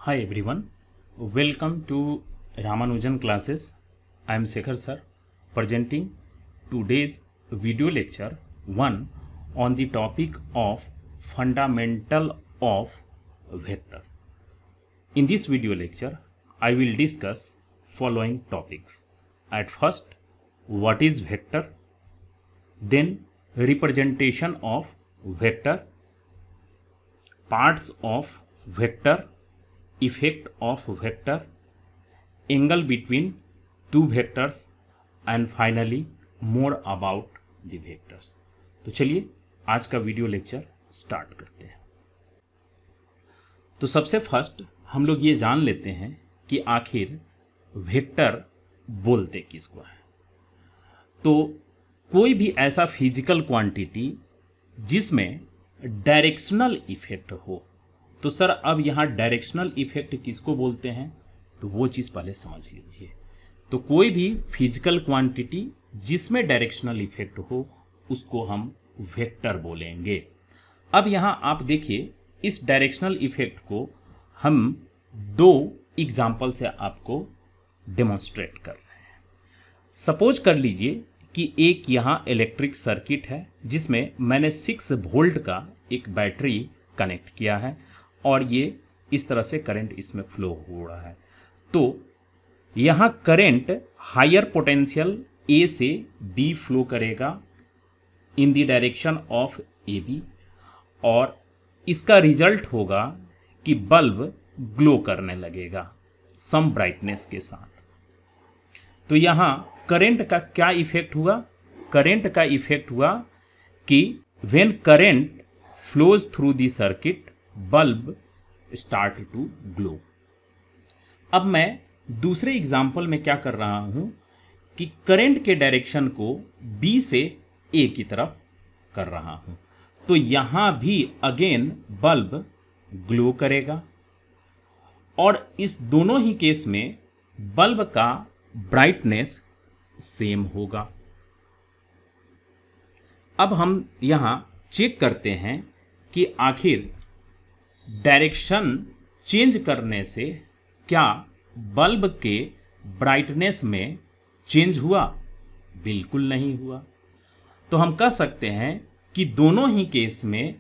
Hi everyone, welcome to Ramanujan classes. I am Shekhar sir presenting today's video lecture 1 on the topic of fundamental of vector. In this video lecture, I will discuss following topics. At first, what is vector? Then representation of vector, parts of vector, effect of vector, angle between two vectors and finally more about the vectors. तो चलिए आज का video lecture start करते हैं। तो सबसे first हम लोग ये जान लेते हैं कि आखिर वेक्टर बोलते किसको है। तो कोई भी ऐसा फिजिकल क्वांटिटी जिसमें डायरेक्शनल इफेक्ट हो, तो सर अब यहाँ डायरेक्शनल इफेक्ट किसको बोलते हैं, तो वो चीज़ पहले समझ लीजिए। तो कोई भी फिजिकल क्वांटिटी जिसमें डायरेक्शनल इफेक्ट हो उसको हम वेक्टर बोलेंगे। अब यहाँ आप देखिए, इस डायरेक्शनल इफेक्ट को हम दो एग्जाम्पल से आपको डेमोन्स्ट्रेट कर रहे हैं। सपोज कर लीजिए कि एक यहाँ इलेक्ट्रिक सर्किट है जिसमें मैंने 6 वोल्ट का एक बैटरी कनेक्ट किया है और ये इस तरह से करंट इसमें फ्लो हो रहा है। तो यहाँ करंट हायर पोटेंशियल ए से बी फ्लो करेगा in the direction of A B, और इसका रिजल्ट होगा कि बल्ब ग्लो करने लगेगा सम ब्राइटनेस के साथ। तो यहाँ करंट का क्या इफेक्ट हुआ? करंट का इफेक्ट हुआ कि when current flows through the circuit bulb start to glow. अब मैं दूसरे एग्जाम्पल में क्या कर रहा हूं कि करंट के डायरेक्शन को बी से ए की तरफ कर रहा हूं, तो यहां भी अगेन बल्ब ग्लो करेगा और इस दोनों ही केस में बल्ब का ब्राइटनेस सेम होगा। अब हम यहां चेक करते हैं कि आखिर डायरेक्शन चेंज करने से क्या बल्ब के ब्राइटनेस में चेंज हुआ? बिल्कुल नहीं हुआ। तो हम कह सकते हैं कि दोनों ही केस में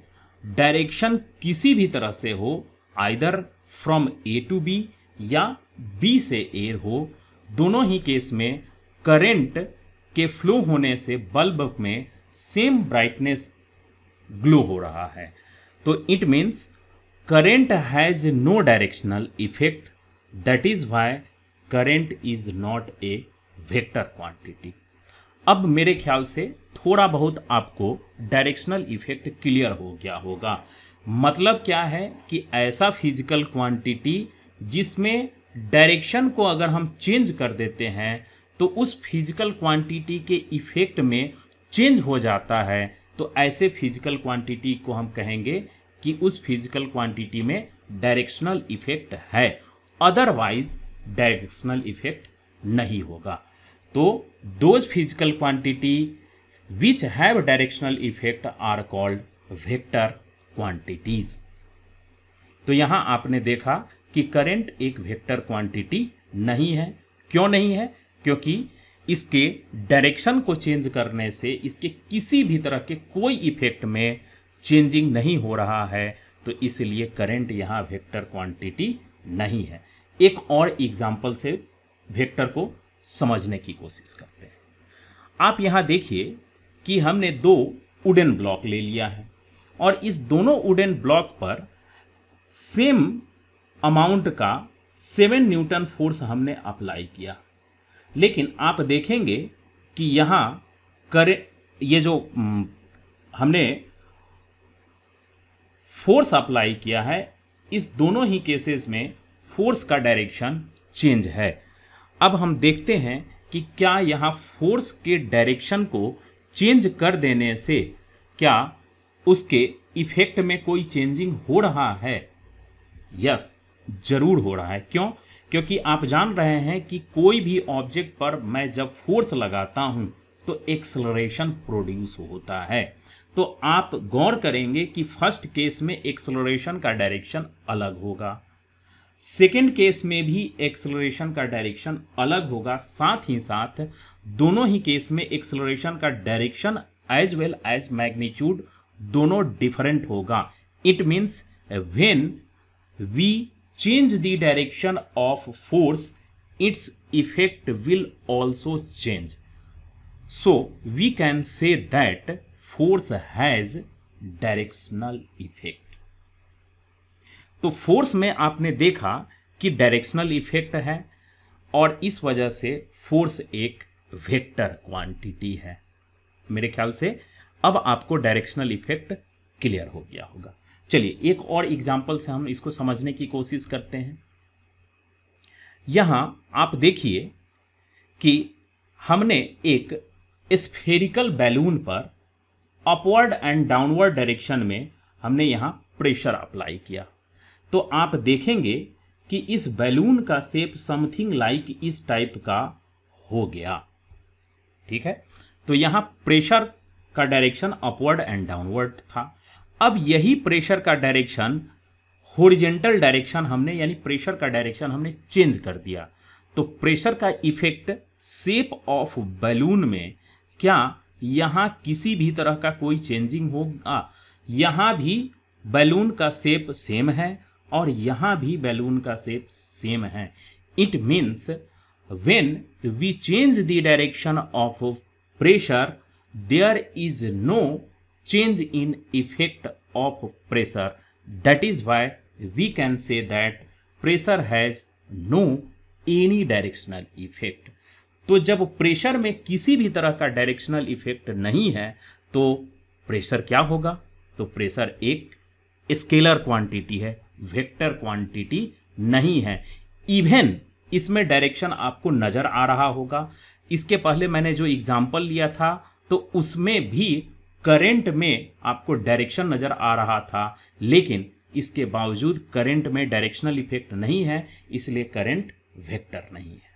डायरेक्शन किसी भी तरह से हो, either from A to B या बी से ए हो, दोनों ही केस में करंट के फ्लो होने से बल्ब में सेम ब्राइटनेस ग्लो हो रहा है। तो it means current has no directional effect, that is why current is not a vector quantity। अब मेरे ख्याल से थोड़ा बहुत आपको डायरेक्शनल इफेक्ट क्लियर हो गया होगा। मतलब क्या है कि ऐसा फिजिकल क्वांटिटी जिसमें डायरेक्शन को अगर हम चेंज कर देते हैं तो उस फिजिकल क्वांटिटी के इफेक्ट में चेंज हो जाता है, तो ऐसे फिजिकल क्वांटिटी को हम कहेंगे कि उस फिजिकल क्वांटिटी में डायरेक्शनल इफेक्ट है, अदरवाइज डायरेक्शनल इफेक्ट नहीं होगा। तो those physical quantity which have directional effect are called vector quantities. तो यहां आपने देखा कि करंट एक वेक्टर क्वांटिटी नहीं है। क्यों नहीं है? क्योंकि इसके डायरेक्शन को चेंज करने से इसके किसी भी तरह के कोई इफेक्ट में चेंजिंग नहीं हो रहा है, तो इसलिए करंट यहाँ वेक्टर क्वांटिटी नहीं है। एक और एग्जाम्पल से वेक्टर को समझने की कोशिश करते हैं। आप यहाँ देखिए कि हमने 2 वुडन ब्लॉक ले लिया है और इस दोनों वुडन ब्लॉक पर सेम अमाउंट का 7 न्यूटन फोर्स हमने अप्लाई किया, लेकिन आप देखेंगे कि यहाँ ये जो हमने फोर्स अप्लाई किया है, इस दोनों ही केसेस में फोर्स का डायरेक्शन चेंज है। अब हम देखते हैं कि क्या यहाँ फोर्स के डायरेक्शन को चेंज कर देने से क्या उसके इफेक्ट में कोई चेंजिंग हो रहा है? यस, जरूर हो रहा है। क्यों? क्योंकि आप जान रहे हैं कि कोई भी ऑब्जेक्ट पर मैं जब फोर्स लगाता हूं तो एक्सेलरेशन प्रोड्यूस होता है। तो आप गौर करेंगे कि फर्स्ट केस में एक्सेलरेशन का डायरेक्शन अलग होगा, सेकेंड केस में भी एक्सेलरेशन का डायरेक्शन अलग होगा, साथ ही साथ दोनों ही केस में एक्सेलरेशन का direction as well as magnitude दोनों डिफरेंट होगा। It means when we change the direction of force its effect will also change. So we can say that force has directional effect. तो force में आपने देखा कि directional effect है और इस वजह से फोर्स एक वेक्टर क्वांटिटी है। मेरे ख्याल से अब आपको डायरेक्शनल इफेक्ट क्लियर हो गया होगा। चलिए एक और एग्जांपल से हम इसको समझने की कोशिश करते हैं। यहां आप देखिए कि हमने एक स्फेरिकल बैलून पर अपवर्ड एंड डाउनवर्ड डायरेक्शन में हमने यहां प्रेशर अप्लाई किया, तो आप देखेंगे कि इस बैलून का शेप समथिंग लाइक इस टाइप का हो गया। ठीक है, तो यहां प्रेशर का डायरेक्शन अपवर्ड एंड डाउनवर्ड था। अब यही प्रेशर का डायरेक्शन हॉरिजॉन्टल डायरेक्शन हमने यानी प्रेशर का डायरेक्शन हमने चेंज कर दिया, तो प्रेशर का इफेक्ट शेप ऑफ बैलून में क्या यहां किसी भी तरह का कोई चेंजिंग होगा? यहां भी बैलून का शेप सेम है और यहां भी बैलून का शेप सेम है। It means when we change the direction of pressure there is no change in effect of pressure, that is why we can say that pressure has no any directional effect. तो जब pressure में किसी भी तरह का directional effect नहीं है तो प्रेशर क्या होगा? तो प्रेशर एक स्केलर क्वांटिटी है, वेक्टर क्वांटिटी नहीं है। इवन इसमें डायरेक्शन आपको नजर आ रहा होगा। इसके पहले मैंने जो एग्जांपल लिया था तो उसमें भी करंट में आपको डायरेक्शन नजर आ रहा था, लेकिन इसके बावजूद करंट में डायरेक्शनल इफेक्ट नहीं है, इसलिए करंट वेक्टर नहीं है।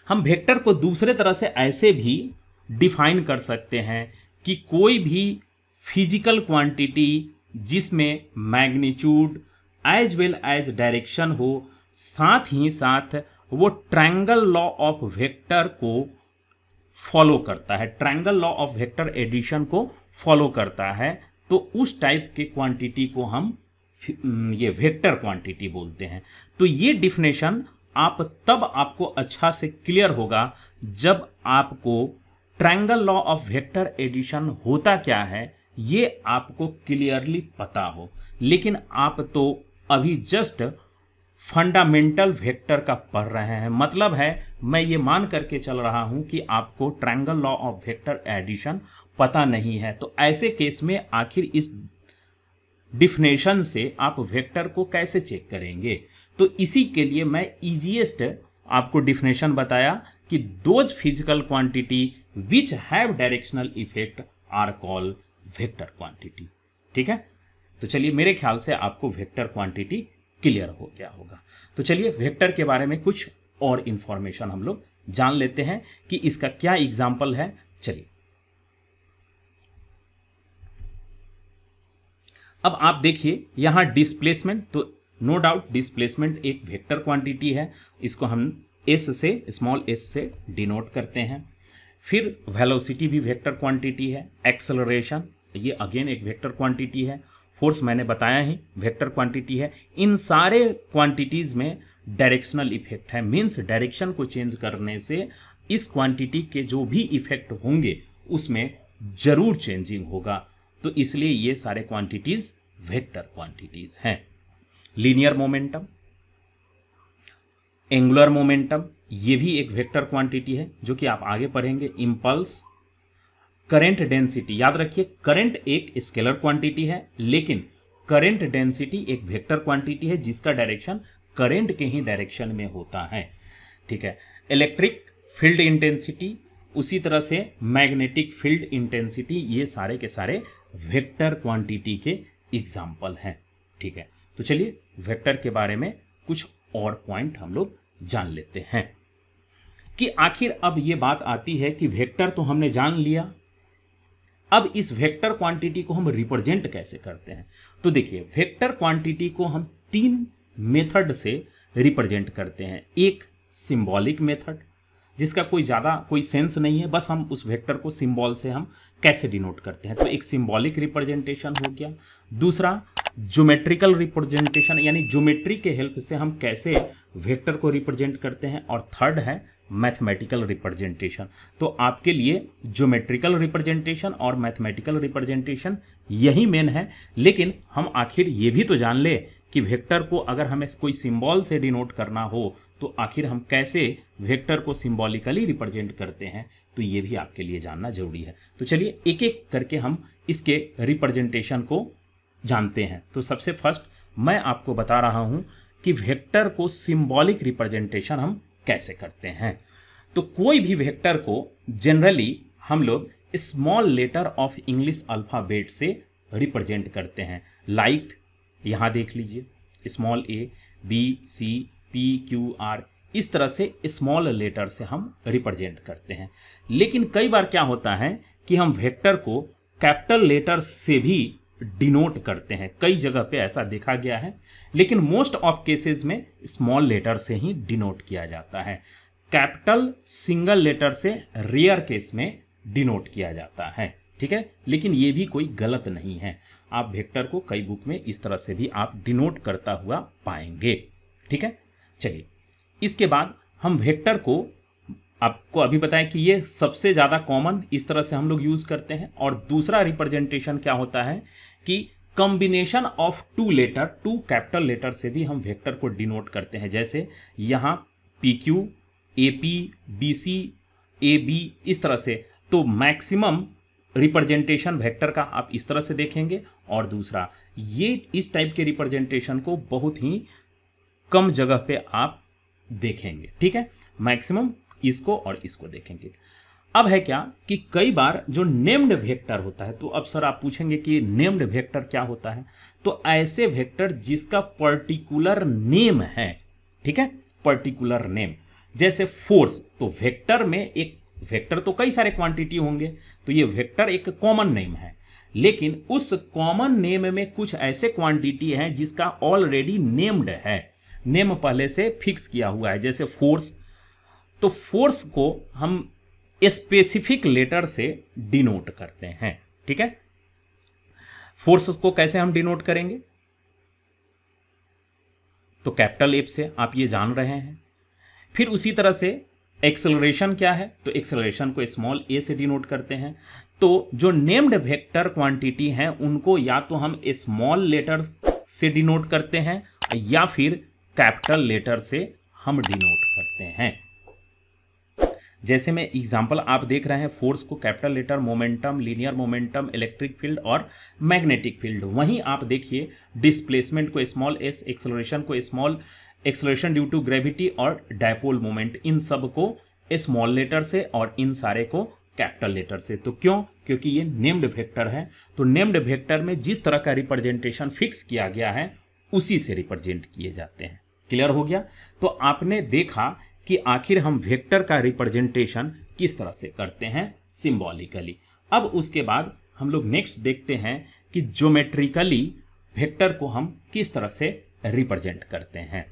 हम वेक्टर को दूसरे तरह से ऐसे भी डिफाइन कर सकते हैं कि कोई भी फिजिकल क्वांटिटी जिसमें magnitude as well as direction हो, साथ ही साथ वो ट्रायंगल लॉ ऑफ वेक्टर को फॉलो करता है, triangle law of vector addition को फॉलो करता है, तो उस टाइप के क्वांटिटी को हम ये वेक्टर क्वांटिटी बोलते हैं। तो ये डिफिनेशन आप तब आपको अच्छा से क्लियर होगा जब आपको triangle law of vector addition होता क्या है ये आपको क्लियरली पता हो। लेकिन आप तो अभी जस्ट फंडामेंटल वेक्टर का पढ़ रहे हैं, मतलब है मैं ये मान करके चल रहा हूं कि आपको triangle law of vector addition पता नहीं है। तो ऐसे केस में आखिर इस डिफिनेशन से आप वेक्टर को कैसे चेक करेंगे? तो इसी के लिए मैं इजीएस्ट आपको डिफिनेशन बताया कि those physical quantity which have directional effect are called vector quantity. ठीक है, तो चलिए मेरे ख्याल से आपको वेक्टर क्वांटिटी क्लियर हो गया होगा। तो चलिए वेक्टर के बारे में कुछ और इंफॉर्मेशन हम लोग जान लेते हैं कि इसका क्या एग्जाम्पल है। चलिए अब आप देखिए यहां डिस्प्लेसमेंट, तो नो डाउट डिस्प्लेसमेंट एक वेक्टर क्वांटिटी है, इसको हम एस से स्मॉल एस से डिनोट करते हैं। फिर वेलोसिटी भी वेक्टर क्वांटिटी है, एक्सेलरेशन ये अगेन एक वेक्टर क्वांटिटी है, फोर्स मैंने बताया ही वेक्टर क्वांटिटी है। इन सारे क्वांटिटीज में डायरेक्शनल इफेक्ट है, मीन्स डायरेक्शन को चेंज करने से इस क्वांटिटी के जो भी इफेक्ट होंगे उसमें जरूर चेंजिंग होगा, तो इसलिए ये सारे क्वांटिटीज वेक्टर क्वांटिटीज हैं। लीनियर मोमेंटम, एंगुलर मोमेंटम ये भी एक वेक्टर क्वांटिटी है जो कि आप आगे पढ़ेंगे। इंपल्स, करंट डेंसिटी, याद रखिए करंट एक स्केलर क्वांटिटी है लेकिन करंट डेंसिटी एक वेक्टर क्वांटिटी है जिसका डायरेक्शन करंट के ही डायरेक्शन में होता है। ठीक है, इलेक्ट्रिक फील्ड इंटेंसिटी, उसी तरह से मैग्नेटिक फील्ड इंटेंसिटी, ये सारे के सारे वेक्टर क्वांटिटी के एग्जाम्पल हैं। ठीक है, तो चलिए वेक्टर के बारे में कुछ और पॉइंट हम लोग जान लेते हैं कि आखिर अब ये बात आती है कि वेक्टर तो हमने जान लिया, अब इस वेक्टर क्वांटिटी को हम रिप्रेजेंट कैसे करते हैं? तो देखिए वेक्टर क्वांटिटी को हम तीन मेथड से रिप्रेजेंट करते हैं। एक सिंबॉलिक मेथड जिसका कोई सेंस नहीं है, बस हम उस वेक्टर को सिंबल से हम कैसे डिनोट करते हैं, तो एक सिंबॉलिक रिप्रेजेंटेशन हो गया। दूसरा ज्योमेट्रिकल रिप्रेजेंटेशन, यानी ज्योमेट्री के हेल्प से हम कैसे वेक्टर को रिप्रेजेंट करते हैं। और थर्ड है मैथमेटिकल रिप्रेजेंटेशन। तो आपके लिए ज्योमेट्रिकल रिप्रेजेंटेशन और मैथमेटिकल रिप्रेजेंटेशन यही मेन है। लेकिन हम आखिर ये भी तो जान ले कि वेक्टर को अगर हमें कोई सिंबल से डिनोट करना हो तो आखिर हम कैसे वेक्टर को सिंबॉलिकली रिप्रेजेंट करते हैं, तो ये भी आपके लिए जानना जरूरी है। तो चलिए एक एक करके हम इसके रिप्रेजेंटेशन को जानते हैं। तो सबसे फर्स्ट मैं आपको बता रहा हूं कि वेक्टर को सिंबॉलिक रिप्रेजेंटेशन हम कैसे करते हैं। तो कोई भी वेक्टर को जनरली हम लोग small letter of English alphabet से रिप्रेजेंट करते हैं। लाइक यहां देख लीजिए, small A, B, C, P, Q, R, इस तरह से स्मॉल लेटर से हम रिप्रेजेंट करते हैं। लेकिन कई बार क्या होता है कि हम वेक्टर को कैपिटल लेटर से भी डिनोट करते हैं। कई जगह पे ऐसा देखा गया है, लेकिन मोस्ट ऑफ केसेस में स्मॉल लेटर से ही डिनोट किया जाता है। कैपिटल सिंगल लेटर से रेयर केस में डिनोट किया जाता है, ठीक है। लेकिन ये भी कोई गलत नहीं है। आप वेक्टर को कई बुक में इस तरह से भी आप डिनोट करता हुआ पाएंगे, ठीक है। चलिए इसके बाद हम वेक्टर को, आपको अभी बताएं कि ये सबसे ज़्यादा कॉमन इस तरह से हम लोग यूज़ करते हैं। और दूसरा रिप्रेजेंटेशन क्या होता है कि combination of two letter, two capital letter से भी हम वेक्टर को डिनोट करते हैं। जैसे यहाँ P Q, A P, B C, A B, इस तरह से। तो मैक्सिमम रिप्रेजेंटेशन वेक्टर का आप इस तरह से देखेंगे। और दूसरा, ये इस टाइप के रिप्रेजेंटेशन को बहुत ही कम जगह पे आप देखेंगे, ठीक है। मैक्सिमम इसको और इसको देखेंगे। अब है क्या कि कई बार जो नेम्ड वेक्टर होता है, तो अब सर आप पूछेंगे कि नेम्ड वेक्टर क्या होता है। तो ऐसे वेक्टर जिसका पर्टिकुलर नेम है, ठीक है, पर्टिकुलर नेम। जैसे फोर्स, तो वेक्टर में एक वेक्टर तो कई सारे क्वांटिटी होंगे, तो ये वेक्टर एक कॉमन नेम है। लेकिन उस कॉमन नेम में कुछ ऐसे क्वांटिटी हैं जिसका ऑलरेडी नेम्ड है, नेम पहले से फिक्स किया हुआ है। जैसे फोर्स, तो फोर्स को हम स्पेसिफिक लेटर से डिनोट करते हैं, ठीक है। फोर्स को कैसे हम डिनोट करेंगे, तो कैपिटल एफ से, आप ये जान रहे हैं। फिर उसी तरह से एक्सेलरेशन क्या है, तो एक्सेलरेशन को स्मॉल ए से डिनोट करते हैं। तो जो नेम्ड वेक्टर क्वांटिटी हैं उनको या तो हम स्मॉल लेटर से डिनोट करते हैं या फिर कैपिटल लेटर से हम डिनोट करते हैं। जैसे में एग्जांपल आप देख रहे हैं, फोर्स को capital letter, momentum, linear momentum, electric field और मैग्नेटिक फील्ड। वहीं आप देखिए डिस्प्लेसमेंट को स्मॉल एस, एक्सेलरेशन को small, acceleration due to gravity और डायपोल मोमेंट, इन सब को स्मॉल लेटर से और इन सारे को कैपिटल लेटर से। तो क्यों? क्योंकि ये नेम्ड वेक्टर है। तो नेम्ड वेक्टर में जिस तरह का रिप्रेजेंटेशन फिक्स किया गया है उसी से रिप्रेजेंट किए जाते हैं। क्लियर हो गया? तो आपने देखा कि आखिर हम वेक्टर का रिप्रेजेंटेशन किस तरह से करते हैं, सिंबॉलिकली। अब उसके बाद हम लोग नेक्स्ट देखते हैं कि ज्योमेट्रिकली वेक्टर को हम किस तरह से रिप्रेजेंट करते हैं।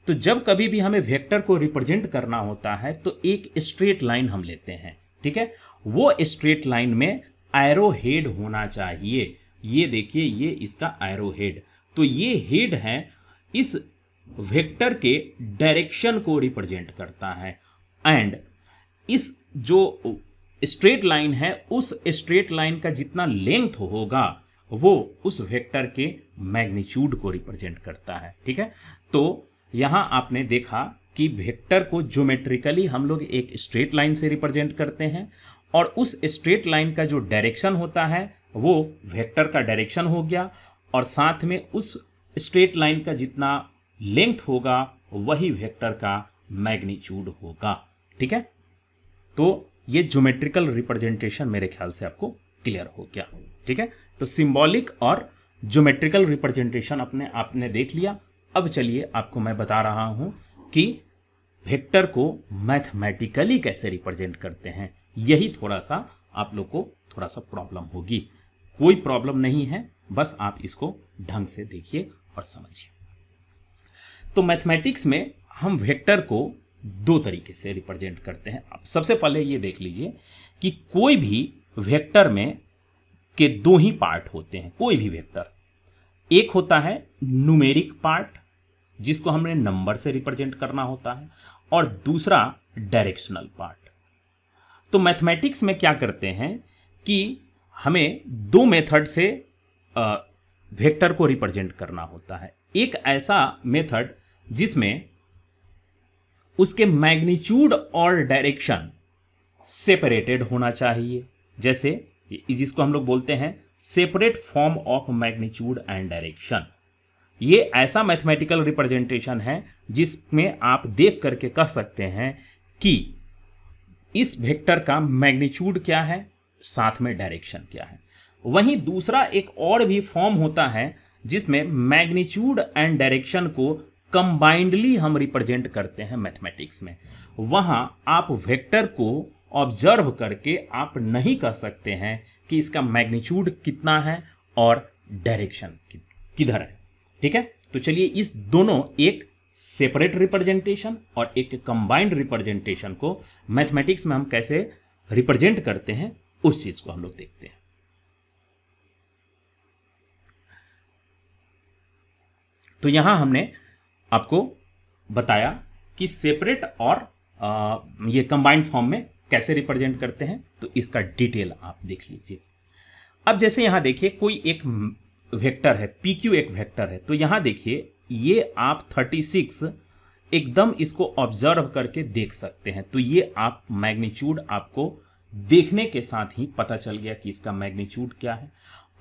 तो जब कभी भी हमें वेक्टर को रिप्रेजेंट करना होता है तो एक स्ट्रेट लाइन हम लेते हैं, ठीक है। वो स्ट्रेट लाइन में एरो हेड होना चाहिए। ये देखिए, ये इसका एरो हेड, तो ये हेड है इस वेक्टर के डायरेक्शन को रिप्रेजेंट करता है। एंड इस जो स्ट्रेट लाइन है, उस स्ट्रेट लाइन का जितना लेंथ होगा वो उस वेक्टर के मैग्नीट्यूड को रिप्रेजेंट करता है, ठीक है। तो यहां आपने देखा कि वेक्टर को ज्योमेट्रिकली हम लोग एक स्ट्रेट लाइन से रिप्रेजेंट करते हैं और उस स्ट्रेट लाइन का जो डायरेक्शन होता है वो वेक्टर का डायरेक्शन हो गया, और साथ में उस स्ट्रेट लाइन का जितना लेंथ होगा वही वेक्टर का मैग्नीट्यूड होगा, ठीक है। तो ये ज्योमेट्रिकल रिप्रेजेंटेशन मेरे ख्याल से आपको क्लियर हो गया, ठीक है। तो सिंबॉलिक और ज्योमेट्रिकल रिप्रेजेंटेशन आपने देख लिया। अब चलिए आपको मैं बता रहा हूं कि वेक्टर को मैथमेटिकली कैसे रिप्रेजेंट करते हैं। यही थोड़ा सा आप लोग को थोड़ा सा प्रॉब्लम होगी। कोई प्रॉब्लम नहीं है, बस आप इसको ढंग से देखिए और समझिए। तो मैथमेटिक्स में हम वेक्टर को दो तरीके से रिप्रेजेंट करते हैं। अब सबसे पहले ये देख लीजिए कि कोई भी वेक्टर में के दो ही पार्ट होते हैं। कोई भी वेक्टर, एक होता है न्यूमेरिक पार्ट जिसको हमने नंबर से रिप्रेजेंट करना होता है, और दूसरा डायरेक्शनल पार्ट। तो मैथमेटिक्स में क्या करते हैं कि हमें दो मेथड से वेक्टर को रिप्रेजेंट करना होता है। एक ऐसा मेथड जिसमें उसके मैग्नीट्यूड और डायरेक्शन सेपरेटेड होना चाहिए, जैसे जिसको हम लोग बोलते हैं separate form of magnitude and direction. ये ऐसा मैथमेटिकल रिप्रेजेंटेशन है जिसमें आप देख करके कह सकते हैं कि इस वेक्टर का मैग्नीट्यूड क्या है, साथ में डायरेक्शन क्या है। वहीं दूसरा एक और भी फॉर्म होता है जिसमें मैग्नीट्यूड एंड डायरेक्शन को कंबाइंडली हम रिप्रेजेंट करते हैं मैथमेटिक्स में। वहां आप वेक्टर को ऑब्जर्व करके आप नहीं कह सकते हैं कि इसका मैग्नीट्यूड कितना है और डायरेक्शन किधर है। ठीक है, तो चलिए इस दोनों, एक सेपरेट रिप्रेजेंटेशन और एक कंबाइंड रिप्रेजेंटेशन को मैथमेटिक्स में हम कैसे रिप्रेजेंट करते हैं उस चीज को हम लोग देखते हैं। तो यहां हमने आपको बताया कि सेपरेट और ये कंबाइंड फॉर्म में कैसे रिप्रेजेंट करते हैं, तो इसका डिटेल आप देख लीजिए। अब जैसे यहां देखिए कोई एक वेक्टर है, PQ एक वेक्टर है, तो यहां देखिए ये आप 36 एकदम इसको ऑब्जर्व करके देख सकते हैं। तो ये आप मैग्नीट्यूड आपको देखने के साथ ही पता चल गया कि इसका मैग्नीट्यूड क्या है।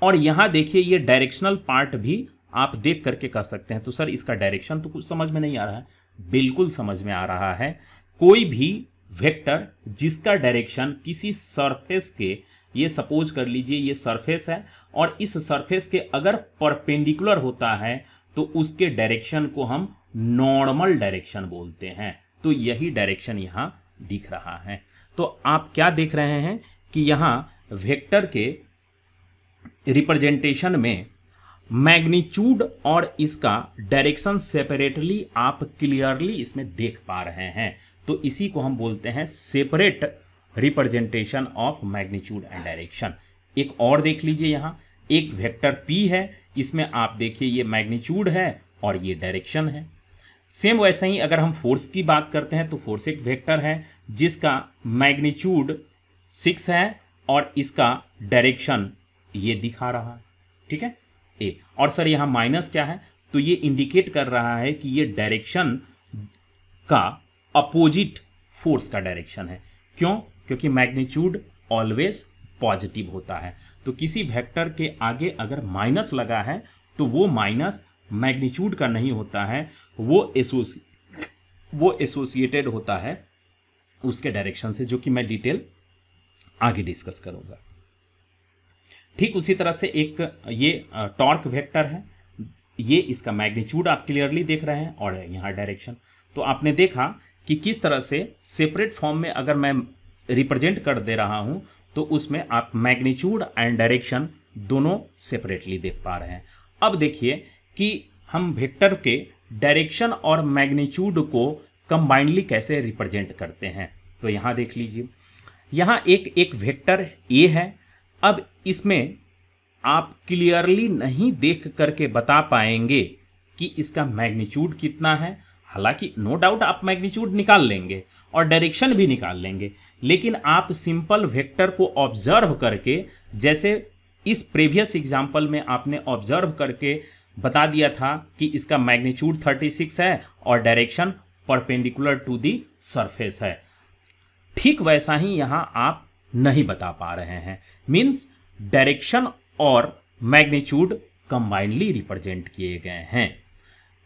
और यहां देखिए ये डायरेक्शनल पार्ट भी आप देख करके कह सकते हैं। तो सर इसका डायरेक्शन तो कुछ समझ में नहीं आ रहा है। बिल्कुल समझ में आ रहा है। कोई भी वेक्टर जिसका डायरेक्शन किसी सरफेस के, ये सपोज कर लीजिए ये सरफेस है और इस सरफेस के अगर परपेंडिकुलर होता है तो उसके डायरेक्शन को हम नॉर्मल डायरेक्शन बोलते हैं। तो यही डायरेक्शन यहां दिख रहा है। तो आप क्या देख रहे हैं कि यहां वेक्टर के रिप्रेजेंटेशन में मैग्नीट्यूड और इसका डायरेक्शन सेपरेटली आप क्लियरली इसमें देख पा रहे हैं। तो इसी को हम बोलते हैं separate representation of magnitude and direction. एक और देख लीजिए, यहाँ एक वेक्टर P है, इसमें आप देखिए ये मैग्नीट्यूड है और ये डायरेक्शन है। सेम वैसे ही अगर हम फोर्स की बात करते हैं तो फोर्स एक वेक्टर है जिसका मैग्नीट्यूड 6 है और इसका डायरेक्शन ये दिखा रहा है। ठीक है, ए। और सर यहाँ माइनस क्या है, तो ये इंडिकेट कर रहा है कि ये डायरेक्शन का अपोजिट फोर्स का डायरेक्शन है। क्यों? क्योंकि मैग्नीट्यूड ऑलवेज पॉजिटिव होता है। तो किसी वेक्टर के आगे अगर माइनस लगा है तो वो माइनस मैग्नीट्यूड का नहीं होता है, वो एसोसिएटेड होता है उसके डायरेक्शन से, जो कि मैं डिटेल आगे डिस्कस करूंगा। ठीक उसी तरह से एक ये टॉर्क वेक्टर है, ये इसका मैग्नीट्यूड आप क्लियरली देख रहे हैं और यहाँ डायरेक्शन। तो आपने देखा कि किस तरह से सेपरेट फॉर्म में अगर मैं रिप्रेजेंट कर दे रहा हूं तो उसमें आप मैग्नीट्यूड एंड डायरेक्शन दोनों सेपरेटली देख पा रहे हैं। अब देखिए कि हम वेक्टर के डायरेक्शन और मैग्नीट्यूड को कंबाइंडली कैसे रिप्रेजेंट करते हैं। तो यहाँ देख लीजिए, यहाँ एक वेक्टर ए है। अब इसमें आप क्लियरली नहीं देख करके बता पाएंगे कि इसका मैग्नीट्यूड कितना है। हालांकि नो डाउट आप मैग्नीट्यूड निकाल लेंगे और डायरेक्शन भी निकाल लेंगे, लेकिन आप सिंपल वेक्टर को ऑब्जर्व करके, जैसे इस प्रीवियस एग्जाम्पल में आपने ऑब्जर्व करके बता दिया था कि इसका मैग्नीट्यूड 36 है और direction perpendicular to the surface है, ठीक वैसा ही यहां आप नहीं बता पा रहे हैं। मीन्स डायरेक्शन और मैग्नीट्यूड कंबाइनली रिप्रेजेंट किए गए हैं।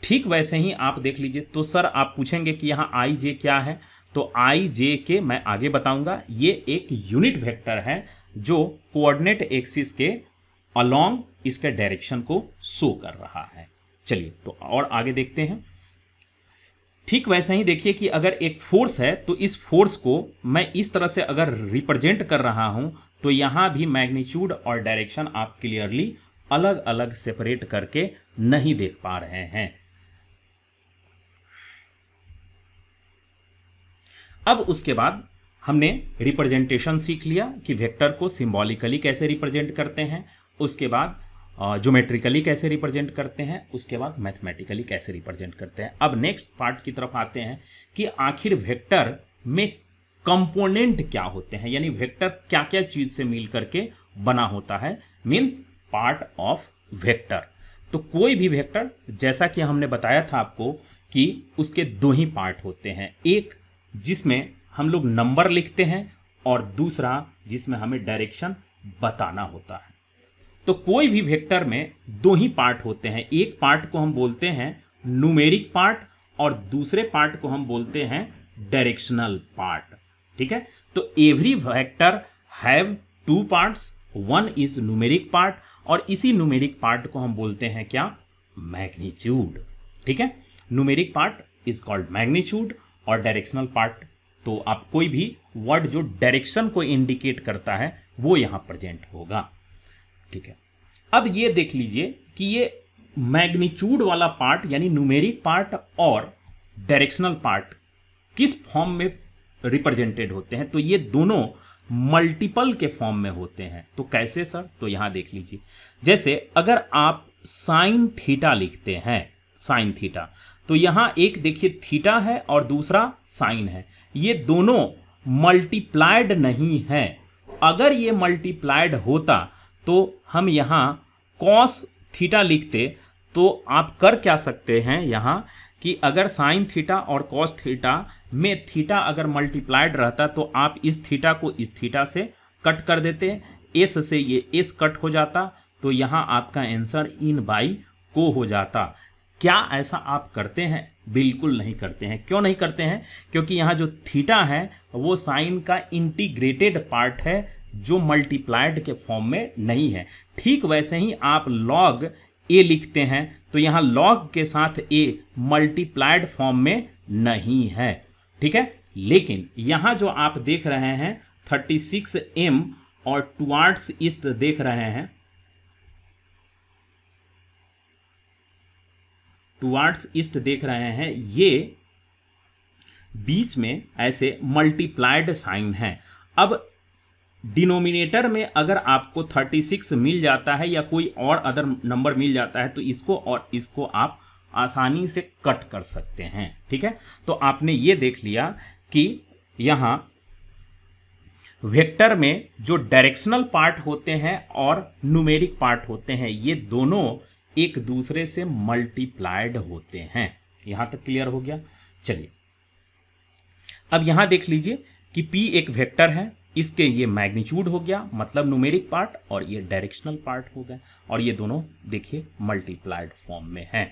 ठीक वैसे ही आप देख लीजिए। तो सर आप पूछेंगे कि यहाँ आई जे क्या है, तो आई जे के मैं आगे बताऊंगा। ये एक यूनिट वेक्टर है जो कोऑर्डिनेट एक्सिस के अलोंग इसके डायरेक्शन को शो कर रहा है। चलिए तो और आगे देखते हैं। ठीक वैसे ही देखिए कि अगर एक फोर्स है तो इस फोर्स को मैं इस तरह से अगर रिप्रेजेंट कर रहा हूं तो यहां भी मैग्नीट्यूड और डायरेक्शन आप क्लियरली अलग अलग सेपरेट करके नहीं देख पा रहे हैं। अब उसके बाद हमने रिप्रेजेंटेशन सीख लिया कि वेक्टर को सिंबॉलिकली कैसे रिप्रेजेंट करते हैं, उसके बाद ज्योमेट्रिकली कैसे रिप्रेजेंट करते हैं, उसके बाद मैथमेटिकली कैसे रिप्रेजेंट करते हैं। अब नेक्स्ट पार्ट की तरफ आते हैं कि आखिर वेक्टर में कंपोनेंट क्या होते हैं, यानी वेक्टर क्या क्या चीज से मिल करके बना होता है, मीन्स पार्ट ऑफ वेक्टर। तो कोई भी वेक्टर, जैसा कि हमने बताया था आपको कि उसके दो ही पार्ट होते हैं, एक जिसमें हम लोग नंबर लिखते हैं और दूसरा जिसमें हमें डायरेक्शन बताना होता है। तो कोई भी वेक्टर में दो ही पार्ट होते हैं, एक पार्ट को हम बोलते हैं न्यूमेरिक पार्ट और दूसरे पार्ट को हम बोलते हैं डायरेक्शनल पार्ट। ठीक है, तो every vector have two parts, one is numeric part और इसी न्यूमेरिक पार्ट को हम बोलते हैं क्या, मैग्नीट्यूड। ठीक है, numeric part is called magnitude और डायरेक्शनल पार्ट, तो आप कोई भी वर्ड जो डायरेक्शन को इंडिकेट करता है वो यहां प्रेजेंट होगा। ठीक है, अब ये देख लीजिए कि ये मैग्नीट्यूड वाला पार्ट यानी न्यूमेरिक पार्ट और डायरेक्शनल पार्ट किस फॉर्म में रिप्रेजेंटेड होते हैं, तो ये दोनों मल्टीपल के फॉर्म में होते हैं। तो कैसे सर, तो यहां देख लीजिए, जैसे अगर आप साइन थीटा लिखते हैं, साइन थीटा, तो यहां एक देखिए थीटा है और दूसरा साइन है, ये दोनों मल्टीप्लाइड नहीं है। अगर ये मल्टीप्लाइड होता तो हम यहां कॉस थीटा लिखते, तो आप कर क्या सकते हैं यहां कि अगर साइन थीटा और कॉस थीटा में थीटा अगर मल्टीप्लाइड रहता तो आप इस थीटा को इस थीटा से कट कर देते, एस से ये एस कट हो जाता, तो यहां आपका आंसर इन बाई को हो जाता। क्या ऐसा आप करते हैं? बिल्कुल नहीं करते हैं। क्यों नहीं करते हैं? क्योंकि यहाँ जो थीटा है वो साइन का इंटीग्रेटेड पार्ट है जो मल्टीप्लाइड के फॉर्म में नहीं है। ठीक वैसे ही आप लॉग ए लिखते हैं तो यहाँ लॉग के साथ ए मल्टीप्लाइड फॉर्म में नहीं है। ठीक है, लेकिन यहाँ जो आप देख रहे हैं 36m और टुवार्ड्स ईस्ट देख रहे हैं, टुवार्ड्स ईस्ट देख रहे हैं, ये बीच में ऐसे मल्टीप्लाइड साइन है। अब डिनोमिनेटर में अगर आपको 36 मिल जाता है या कोई और अदर नंबर मिल जाता है तो इसको और इसको आप आसानी से कट कर सकते हैं। ठीक है, तो आपने ये देख लिया कि यहां वेक्टर में जो डायरेक्शनल पार्ट होते हैं और न्यूमेरिक पार्ट होते हैं ये दोनों एक दूसरे से मल्टीप्लाइड होते हैं। यहां तक क्लियर हो गया? चलिए अब यहां देख लीजिए कि P एक वेक्टर है, इसके ये मैग्नीट्यूड हो गया मतलब न्यूमेरिक पार्ट और ये डायरेक्शनल पार्ट हो गया और ये दोनों देखिए मल्टीप्लाइड फॉर्म में है।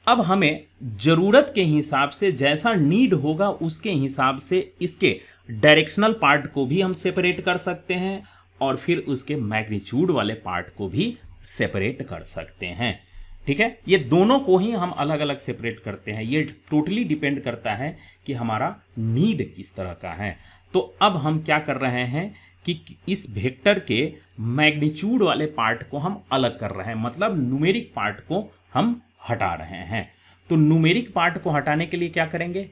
अब हमें जरूरत के हिसाब से जैसा नीड होगा उसके हिसाब से इसके डायरेक्शनल पार्ट को भी हम सेपरेट कर सकते हैं और फिर उसके मैग्नीट्यूड वाले पार्ट को भी सेपरेट कर सकते हैं। ठीक है, ये दोनों को ही हम अलग अलग सेपरेट करते हैं। ये टोटली डिपेंड करता है कि हमारा नीड किस तरह का है। तो अब हम क्या कर रहे हैं कि इस वेक्टर के मैग्नीट्यूड वाले पार्ट को हम अलग कर रहे हैं, मतलब न्यूमेरिक पार्ट को हम हटा रहे हैं। तो न्यूमेरिक पार्ट को हटाने के लिए क्या करेंगे?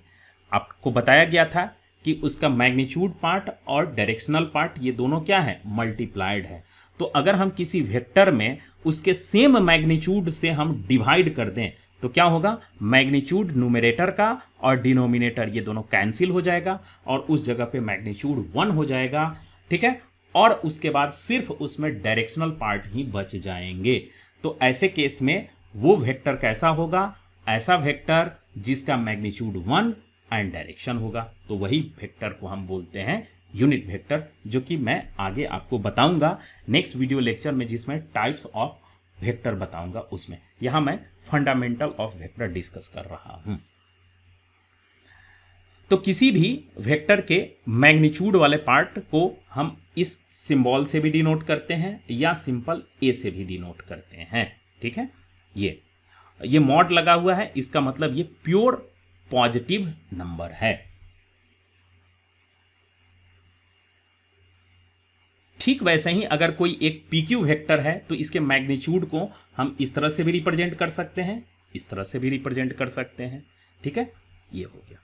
आपको बताया गया था कि उसका मैग्नीट्यूड पार्ट और डायरेक्शनल पार्ट ये दोनों क्या है? मल्टीप्लाइड है। तो अगर हम किसी वेक्टर में उसके सेम मैग्नीट्यूड से हम डिवाइड कर दें तो क्या होगा? मैग्नीट्यूड न्यूमरेटर का और डिनोमिनेटर ये दोनों कैंसिल हो जाएगा और उस जगह पे मैग्नीट्यूड 1 हो जाएगा। ठीक है, और उसके बाद सिर्फ उसमें डायरेक्शनल पार्ट ही बच जाएंगे। तो ऐसे केस में वो वेक्टर कैसा होगा? ऐसा वेक्टर जिसका मैग्नीट्यूड 1 एंड डायरेक्शन होगा। तो वही वेक्टर को हम बोलते हैं यूनिट वेक्टर, जो कि मैं आगे आपको बताऊंगा नेक्स्ट वीडियो लेक्चर में, जिसमें टाइप्स ऑफ वेक्टर बताऊंगा उसमें। यहां मैं फंडामेंटल ऑफ वेक्टर डिस्कस कर रहा हूं। तो किसी भी वेक्टर के मैग्नीट्यूड वाले पार्ट को हम इस सिंबल से भी डिनोट करते हैं या सिंपल ए से भी डिनोट करते हैं। ठीक है, ये मॉड लगा हुआ है, इसका मतलब ये प्योर पॉजिटिव नंबर है। ठीक वैसे ही अगर कोई एक PQ वेक्टर है तो इसके मैग्नीट्यूड को हम इस तरह से भी रिप्रेजेंट कर सकते हैं, इस तरह से भी रिप्रेजेंट कर सकते हैं। ठीक है, ये हो गया।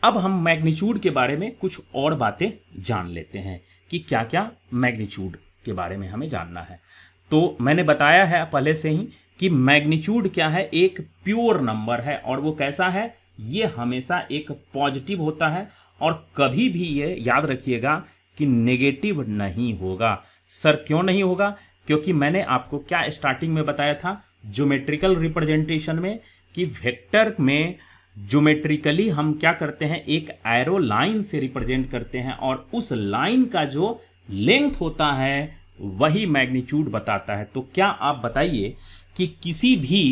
अब हम मैग्नीट्यूड के बारे में कुछ और बातें जान लेते हैं कि क्या क्या मैग्नीट्यूड के बारे में हमें जानना है। तो मैंने बताया है पहले से ही कि मैग्नीट्यूड क्या है, एक प्योर नंबर है और वो कैसा है, ये हमेशा एक पॉजिटिव होता है और कभी भी ये याद रखिएगा कि नेगेटिव नहीं होगा। सर क्यों नहीं होगा? क्योंकि मैंने आपको क्या स्टार्टिंग में बताया था ज्योमेट्रिकल रिप्रेजेंटेशन में कि वेक्टर में ज्योमेट्रिकली हम क्या करते हैं, एक एरो लाइन से रिप्रेजेंट करते हैं और उस लाइन का जो लेंथ होता है वही मैग्नीट्यूड बताता है। तो क्या आप बताइए कि किसी भी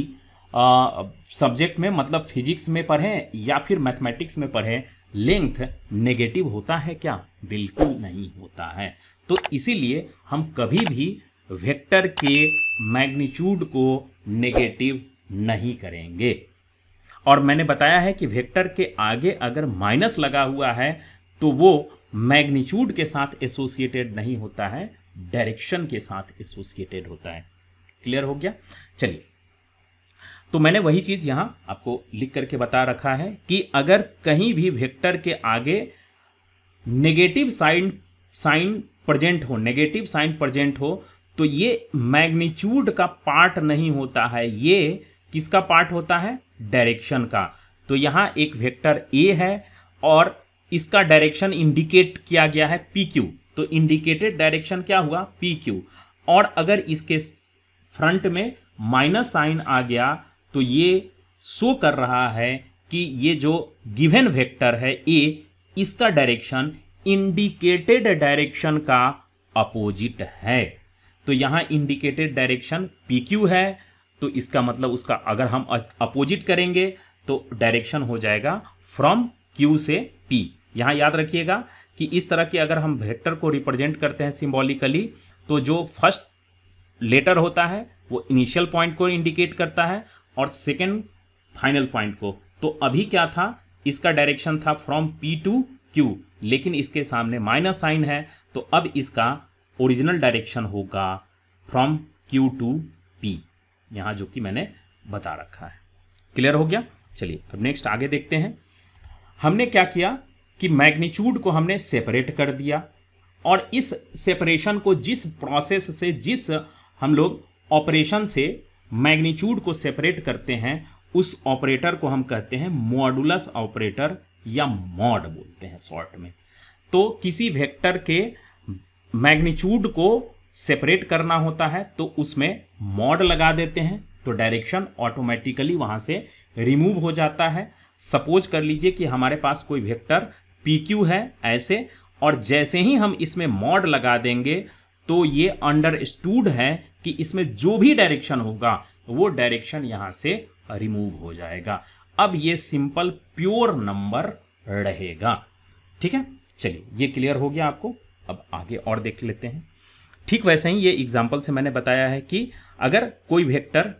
सब्जेक्ट में, मतलब फिजिक्स में पढ़ें या फिर मैथमेटिक्स में पढ़ें, लेंथ नेगेटिव होता है क्या? बिल्कुल नहीं होता है। तो इसीलिए हम कभी भी वेक्टर के मैग्नीट्यूड को नेगेटिव नहीं करेंगे। और मैंने बताया है कि वेक्टर के आगे अगर माइनस लगा हुआ है तो वो मैग्नीट्यूड के साथ एसोसिएटेड नहीं होता है, डायरेक्शन के साथ एसोसिएटेड होता है। क्लियर हो गया? चलिए, तो मैंने वही चीज यहां आपको लिख करके बता रखा है कि अगर कहीं भी वेक्टर के आगे नेगेटिव साइन प्रेजेंट हो तो ये मैग्नीट्यूड का पार्ट नहीं होता है, ये किसका पार्ट होता है? डायरेक्शन का। तो यहां एक वेक्टर ए है और इसका डायरेक्शन इंडिकेट किया गया है PQ, तो इंडिकेटेड डायरेक्शन क्या हुआ? PQ। और अगर इसके फ्रंट में माइनस साइन आ गया तो ये शो कर रहा है कि ये जो गिवन वेक्टर है A, इसका डायरेक्शन इंडिकेटेड डायरेक्शन का अपोजिट है। तो यहां इंडिकेटेड डायरेक्शन PQ है, तो इसका मतलब उसका अगर हम अपोजिट करेंगे तो डायरेक्शन हो जाएगा फ्रॉम Q से P। यहां याद रखिएगा कि इस तरह के अगर हम वेक्टर को रिप्रेजेंट करते हैं सिंबॉलिकली, तो जो फर्स्ट लेटर होता है वो इनिशियल पॉइंट को इंडिकेट करता है और सेकेंड फाइनल पॉइंट को। तो अभी क्या था, इसका डायरेक्शन था फ्रॉम P टू Q, लेकिन इसके सामने माइनस साइन है, तो अब इसका ओरिजिनल डायरेक्शन होगा फ्रॉम Q टू P, यहां जो कि मैंने बता रखा है। क्लियर हो गया? चलिए अब नेक्स्ट आगे देखते हैं। हमने क्या किया कि मैग्नीट्यूड को हमने सेपरेट कर दिया और इस सेपरेशन को जिस प्रोसेस से, जिस हम लोग ऑपरेशन से मैग्नीट्यूड को सेपरेट करते हैं, उस ऑपरेटर को हम कहते हैं मॉडुलस ऑपरेटर या मॉड बोलते हैं शॉर्ट में। तो किसी वेक्टर के मैग्नीट्यूड को सेपरेट करना होता है तो उसमें मॉड लगा देते हैं, तो डायरेक्शन ऑटोमेटिकली वहां से रिमूव हो जाता है। सपोज कर लीजिए कि हमारे पास कोई वेक्टर PQ है ऐसे, और जैसे ही हम इसमें मॉड लगा देंगे तो ये अंडरस्टूड है कि इसमें जो भी डायरेक्शन होगा वो डायरेक्शन यहां से रिमूव हो जाएगा। अब ये सिंपल प्योर नंबर रहेगा। ठीक है, चलिए ये क्लियर हो गया आपको। अब आगे और देख लेते हैं। ठीक वैसे ही ये एग्जांपल से मैंने बताया है कि अगर कोई वेक्टर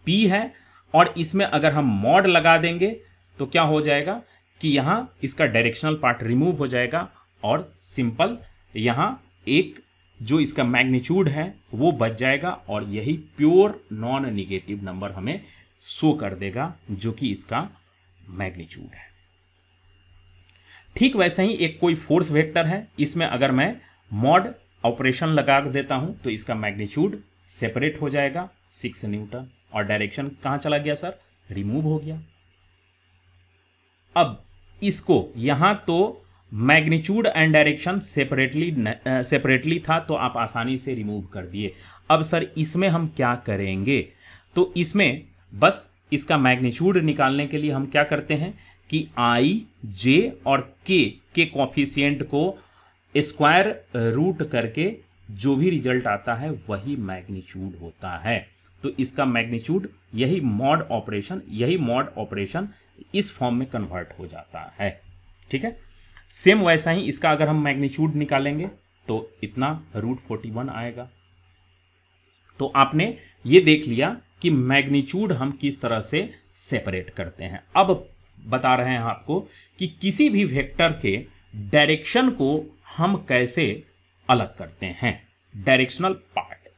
P है और इसमें अगर हम मॉड लगा देंगे तो क्या हो जाएगा कि यहां इसका डायरेक्शनल पार्ट रिमूव हो जाएगा और सिंपल यहां एक जो इसका मैग्नीट्यूड है वो बच जाएगा और यही प्योर नॉन निगेटिव नंबर हमें शो कर देगा जो कि इसका मैग्नीट्यूड है। ठीक वैसे ही एक कोई फोर्स वेक्टर है, इसमें अगर मैं मॉड ऑपरेशन लगा देता हूं तो इसका मैग्नीट्यूड सेपरेट हो जाएगा 6 न्यूटन और डायरेक्शन कहां चला गया सर? रिमूव हो गया। अब इसको यहां तो मैग्नीट्यूड एंड डायरेक्शन सेपरेटली था तो आप आसानी से रिमूव कर दिए। अब सर इसमें हम क्या करेंगे? तो इसमें बस इसका मैग्नीट्यूड निकालने के लिए हम क्या करते हैं कि I, J और K के कॉफिशिएंट को स्क्वायर रूट करके जो भी रिजल्ट आता है वही मैग्नीट्यूड होता है। तो इसका मैग्नीट्यूड यही मॉड ऑपरेशन इस फॉर्म में कन्वर्ट हो जाता है। ठीक है, सेम वैसा ही इसका अगर हम मैग्नीट्यूड निकालेंगे तो इतना √41 आएगा। तो आपने ये देख लिया कि मैग्नीट्यूड हम किस तरह से सेपरेट करते हैं। अब बता रहे हैं आपको कि किसी भी वेक्टर के डायरेक्शन को हम कैसे अलग करते हैं, डायरेक्शनल पार्ट।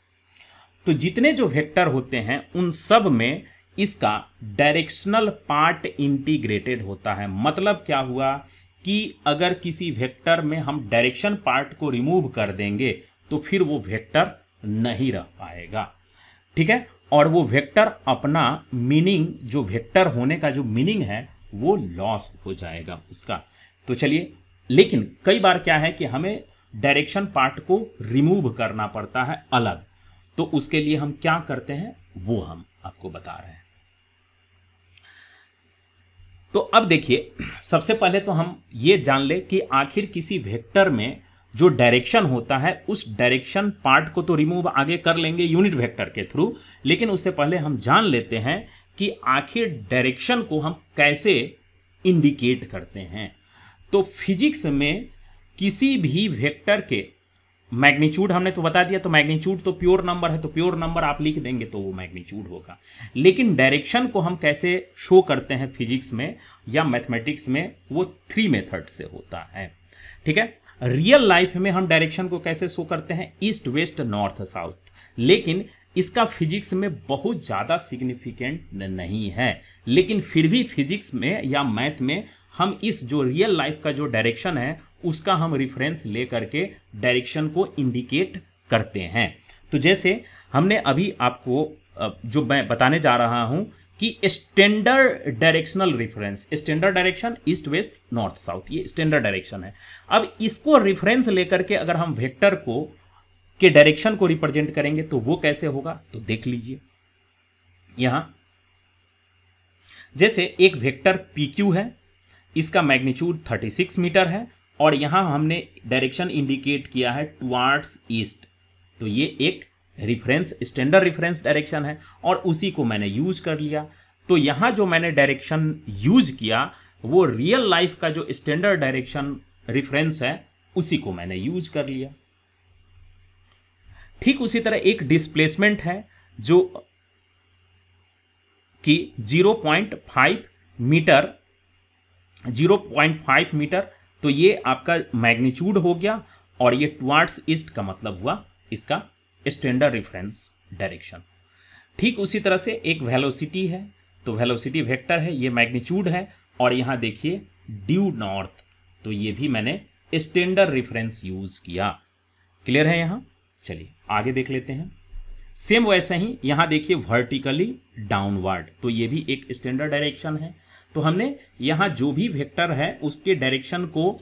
तो जितने जो वेक्टर होते हैं उन सब में इसका डायरेक्शनल पार्ट इंटीग्रेटेड होता है। मतलब क्या हुआ कि अगर किसी वेक्टर में हम डायरेक्शन पार्ट को रिमूव कर देंगे तो फिर वो वेक्टर नहीं रह पाएगा, ठीक है, और वो वेक्टर अपना मीनिंग, जो वेक्टर होने का जो मीनिंग है वो लॉस हो जाएगा उसका। तो चलिए, लेकिन कई बार क्या है कि हमें डायरेक्शन पार्ट को रिमूव करना पड़ता है अलग, तो उसके लिए हम क्या करते हैं वो हम आपको बता रहे हैं। तो अब देखिए, सबसे पहले तो हम ये जान ले कि आखिर किसी वेक्टर में जो डायरेक्शन होता है उस डायरेक्शन पार्ट को तो रिमूव आगे कर लेंगे यूनिट वेक्टर के थ्रू, लेकिन उससे पहले हम जान लेते हैं कि आखिर डायरेक्शन को हम कैसे इंडिकेट करते हैं। तो फिजिक्स में किसी भी वेक्टर के मैग्नीट्यूड हमने तो बता दिया, तो मैग्नीट्यूड तो प्योर नंबर है, तो प्योर नंबर आप लिख देंगे तो वो मैग्नीट्यूड होगा। लेकिन डायरेक्शन को हम कैसे शो करते हैं फिजिक्स में या मैथमेटिक्स में, वो 3 मेथड से होता है, ठीक है। रियल लाइफ में हम डायरेक्शन को कैसे शो करते हैं, ईस्ट वेस्ट नॉर्थ साउथ, लेकिन इसका फिजिक्स में बहुत ज़्यादा सिग्निफिकेंट नहीं है। लेकिन फिर भी फिजिक्स में या मैथ में हम इस जो रियल लाइफ का जो डायरेक्शन है उसका हम रिफरेंस ले करके डायरेक्शन को इंडिकेट करते हैं। तो जैसे हमने अभी आपको जो मैं बताने जा रहा हूं कि standard directional reference, standard direction east west north south, ये स्टैंडर्ड डायरेक्शन है। अब इसको रेफरेंस लेकर के अगर हम वेक्टर को के डायरेक्शन को रिप्रेजेंट करेंगे तो वो कैसे होगा, तो देख लीजिए। यहां जैसे एक वेक्टर PQ है, इसका मैग्नीट्यूड 36 मीटर है और यहां हमने डायरेक्शन इंडिकेट किया है टुवार्ड्स ईस्ट, तो ये एक रिफरेंस, स्टैंडर्ड रिफरेंस डायरेक्शन है और उसी को मैंने यूज कर लिया। तो यहां जो मैंने डायरेक्शन यूज किया वो रियल लाइफ का जो स्टैंडर्ड डायरेक्शन रिफरेंस है उसी को मैंने यूज कर लिया। ठीक उसी तरह एक डिस्प्लेसमेंट है जो कि 0.5 मीटर, 0.5 मीटर, तो ये आपका मैग्नीट्यूड हो गया और ये टुवार्ड्स ईस्ट का मतलब हुआ इसका स्टैंडर्ड रेफरेंस डायरेक्शन। ठीक उसी तरह से एक वेलोसिटी है, तो वेलोसिटी वेक्टर है, ये मैग्नीट्यूड है और यहां देखिए ड्यू नॉर्थ, तो ये भी मैंने स्टैंडर्ड रेफरेंस यूज किया। क्लियर है यहां? चलिए आगे देख लेते हैं। सेम वैसे ही यहां देखिए वर्टिकली डाउनवर्ड, तो ये भी एक स्टैंडर्ड डायरेक्शन है। तो हमने यहां जो भी वेक्टर है उसके डायरेक्शन को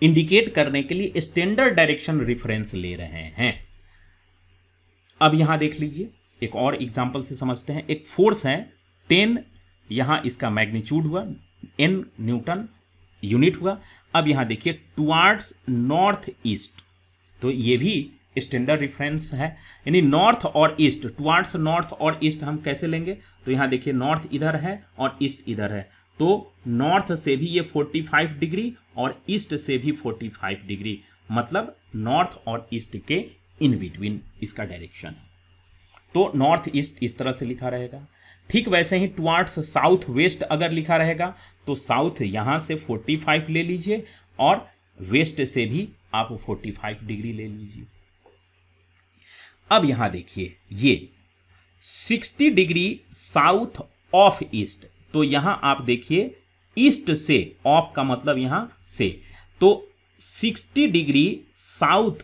इंडिकेट करने के लिए स्टैंडर्ड डायरेक्शन रेफरेंस ले रहे हैं। अब यहां देख लीजिए, एक और एग्जांपल से समझते हैं। एक फोर्स है 10, यहां इसका मैग्नीट्यूड हुआ N न्यूटन यूनिट हुआ। अब यहां देखिए टुवार्ड्स नॉर्थ ईस्ट, तो ये भी स्टैंडर्ड रेफरेंस है, यानी नॉर्थ और ईस्ट, टुवार्ड्स नॉर्थ और ईस्ट हम कैसे लेंगे, तो यहां देखिए नॉर्थ इधर है और ईस्ट इधर है, तो नॉर्थ से भी ये 45 डिग्री और ईस्ट से भी 45 डिग्री, मतलब नॉर्थ और ईस्ट के इन बिटवीन इसका डायरेक्शन है। तो नॉर्थ ईस्ट इस तरह से लिखा रहेगा। ठीक वैसे ही टुवार्ड्स साउथ वेस्ट अगर लिखा रहेगा तो साउथ यहां से 45 ले लीजिए और वेस्ट से भी आप 45 डिग्री ले लीजिए। अब यहां देखिए ये 60 डिग्री साउथ ऑफ ईस्ट, तो यहां आप देखिए ईस्ट से, ऑफ का मतलब यहां से, तो 60 डिग्री साउथ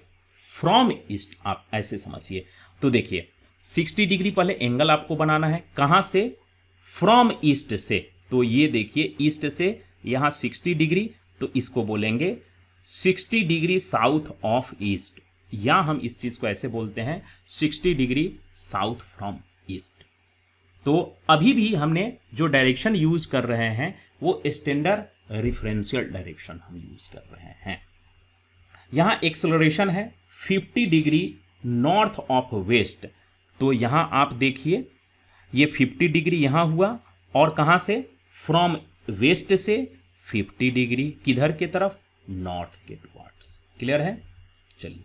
फ्रॉम ईस्ट, आप ऐसे समझिए। तो देखिए 60 डिग्री पहले एंगल आपको बनाना है, कहां से, फ्रॉम ईस्ट से, तो ये देखिए ईस्ट से यहां 60 डिग्री, तो इसको बोलेंगे 60 डिग्री साउथ ऑफ ईस्ट, या हम इस चीज को ऐसे बोलते हैं 60 डिग्री साउथ फ्रॉम ईस्ट। तो अभी भी हमने जो डायरेक्शन यूज कर रहे हैं वो स्टैंडर्ड रेफरेंशियल डायरेक्शन हम यूज कर रहे हैं। यहां एक्सेलरेशन है 50 डिग्री नॉर्थ ऑफ वेस्ट, तो यहां आप देखिए ये 50 डिग्री यहां हुआ और कहां से, फ्रॉम वेस्ट से 50 डिग्री किधर के तरफ, नॉर्थ के टुवर्ड्स। क्लियर है? चलिए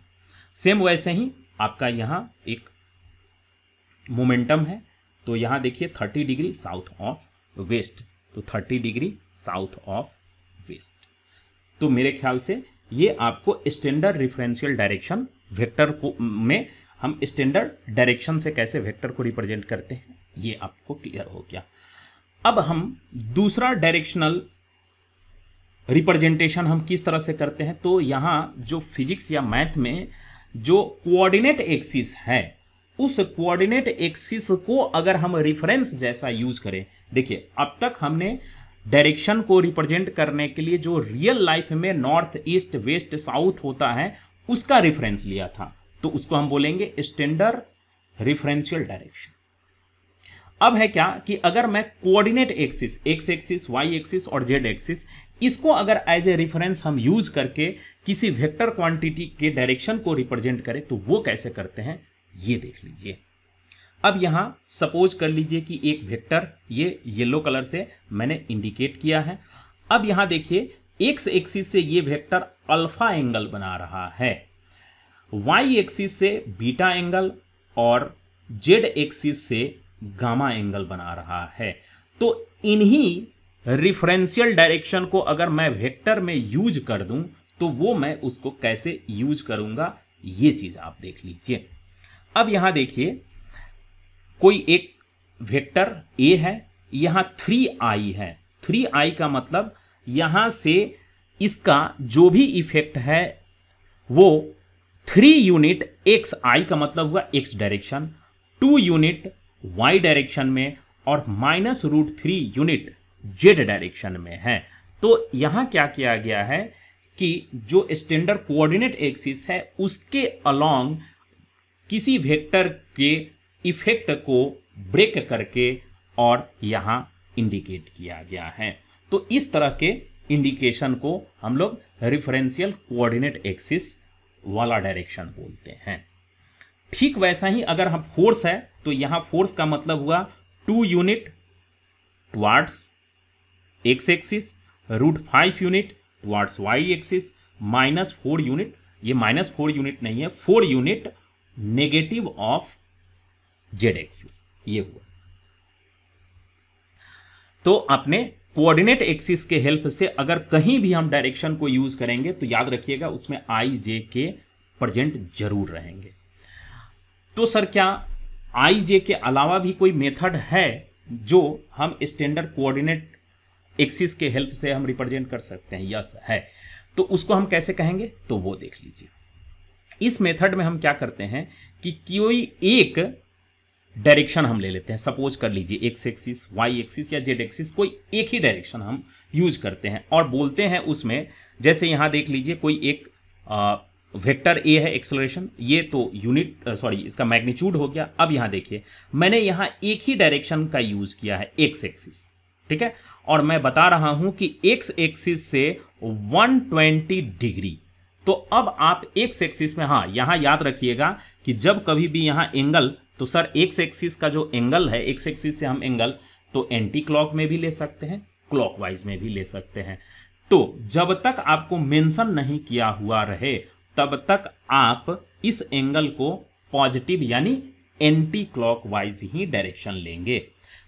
सेम वैसे ही आपका यहां एक मोमेंटम है, तो यहां देखिए 30 डिग्री साउथ ऑफ वेस्ट, तो 30 डिग्री साउथ ऑफ वेस्ट। तो मेरे ख्याल से ये आपको स्टैंडर्ड रेफरेंशियल डायरेक्शन वेक्टर को में हम स्टैंडर्ड डायरेक्शन से कैसे वेक्टर को रिप्रेजेंट करते हैं ये आपको क्लियर हो गया। अब हम दूसरा डायरेक्शनल रिप्रेजेंटेशन हम किस तरह से करते हैं, तो यहां जो फिजिक्स या मैथ में जो कोऑर्डिनेट एक्सिस है, उस कोऑर्डिनेट एक्सिस को अगर हम रेफरेंस जैसा यूज करें, देखिए अब तक हमने डायरेक्शन को रिप्रेजेंट करने के लिए जो रियल लाइफ में नॉर्थ ईस्ट वेस्ट साउथ होता है उसका रेफरेंस लिया था, तो उसको हम बोलेंगे स्टैंडर्ड रेफरेंशियल डायरेक्शन। अब है क्या कि अगर मैं coordinate axis, X axis, Y axis और जेड एक्सिस, इसको अगर एज ए रेफरेंस हम यूज करके किसी वेक्टर क्वांटिटी के डायरेक्शन को रिप्रेजेंट करें तो वो कैसे करते हैं ये देख लीजिए। अब यहां सपोज कर लीजिए कि एक वेक्टर ये येलो कलर से मैंने इंडिकेट किया है। अब यहां देखिए एक्स एक्सिस से ये वेक्टर अल्फा एंगल बना रहा है, वाई एक्सिस से बीटा एंगल और जेड एक्सिस से गामा एंगल बना रहा है। तो इन्हीं रिफरेंशियल डायरेक्शन को अगर मैं वेक्टर में यूज कर दूं तो वो मैं उसको कैसे यूज करूंगा ये चीज आप देख लीजिए। अब यहां देखिए कोई एक वेक्टर ए है, यहां 3i है। 3i का मतलब यहां से इसका जो भी इफेक्ट है वो 3 यूनिट एक्स, आई का मतलब हुआ X direction, 2 unit Y direction में और -√3 यूनिट जेड डायरेक्शन में है। तो यहां क्या किया गया है कि जो स्टैंडर्ड कोऑर्डिनेट एक्सिस है उसके अलोंग किसी वेक्टर के इफेक्ट को ब्रेक करके और यहां इंडिकेट किया गया है। तो इस तरह के इंडिकेशन को हम लोग रेफरेंशियल कोऑर्डिनेट एक्सिस वाला डायरेक्शन बोलते हैं। ठीक वैसा ही अगर हम फोर्स है तो यहां फोर्स का मतलब हुआ 2 unit towards X axis, √5 unit towards Y axis, -4 unit, ये -4 यूनिट नहीं है, 4 unit negative of Z axis, ये हुआ। तो अपने कोऑर्डिनेट एक्सिस के हेल्प से अगर कहीं भी हम डायरेक्शन को यूज करेंगे तो याद रखिएगा उसमें आई जे के प्रेजेंट जरूर रहेंगे। तो सर क्या आई जे के अलावा भी कोई मेथड है जो हम स्टैंडर्ड कोऑर्डिनेट एक्सिस के हेल्प से हम रिप्रेजेंट कर सकते हैं? यस है। तो उसको हम कैसे कहेंगे तो वो देख लीजिए। इस मेथड में हम क्या करते हैं कि कोई एक डायरेक्शन हम ले लेते हैं, सपोज कर लीजिए एक्स एक्सिस, वाई एक्सिस या जेड एक्सिस, कोई एक ही डायरेक्शन हम यूज करते हैं और बोलते हैं उसमें, जैसे यहां देख लीजिए कोई एक वेक्टर ए है एक्सेलरेशन, ये तो यूनिट इसका मैग्नीट्यूड हो गया। अब यहां देखिए मैंने यहां एक ही डायरेक्शन का यूज किया है एक्स एक्सिस, ठीक है, और मैं बता रहा हूं कि एक्स एक्सिस से 120 डिग्री। तो अब आप एक्स एक्सिस में, हाँ यहां याद रखिएगा कि जब कभी भी यहां एंगल, तो सर एक्स एक्सिस का जो एंगल है, एक्स एक्सिस से हम एंगल तो एंटी क्लॉक में भी ले सकते हैं, क्लॉकवाइज में भी ले सकते हैं। तो जब तक आपको मेंशन नहीं किया हुआ रहे तब तक आप इस एंगल को पॉजिटिव यानी एंटी क्लॉकवाइज ही डायरेक्शन लेंगे।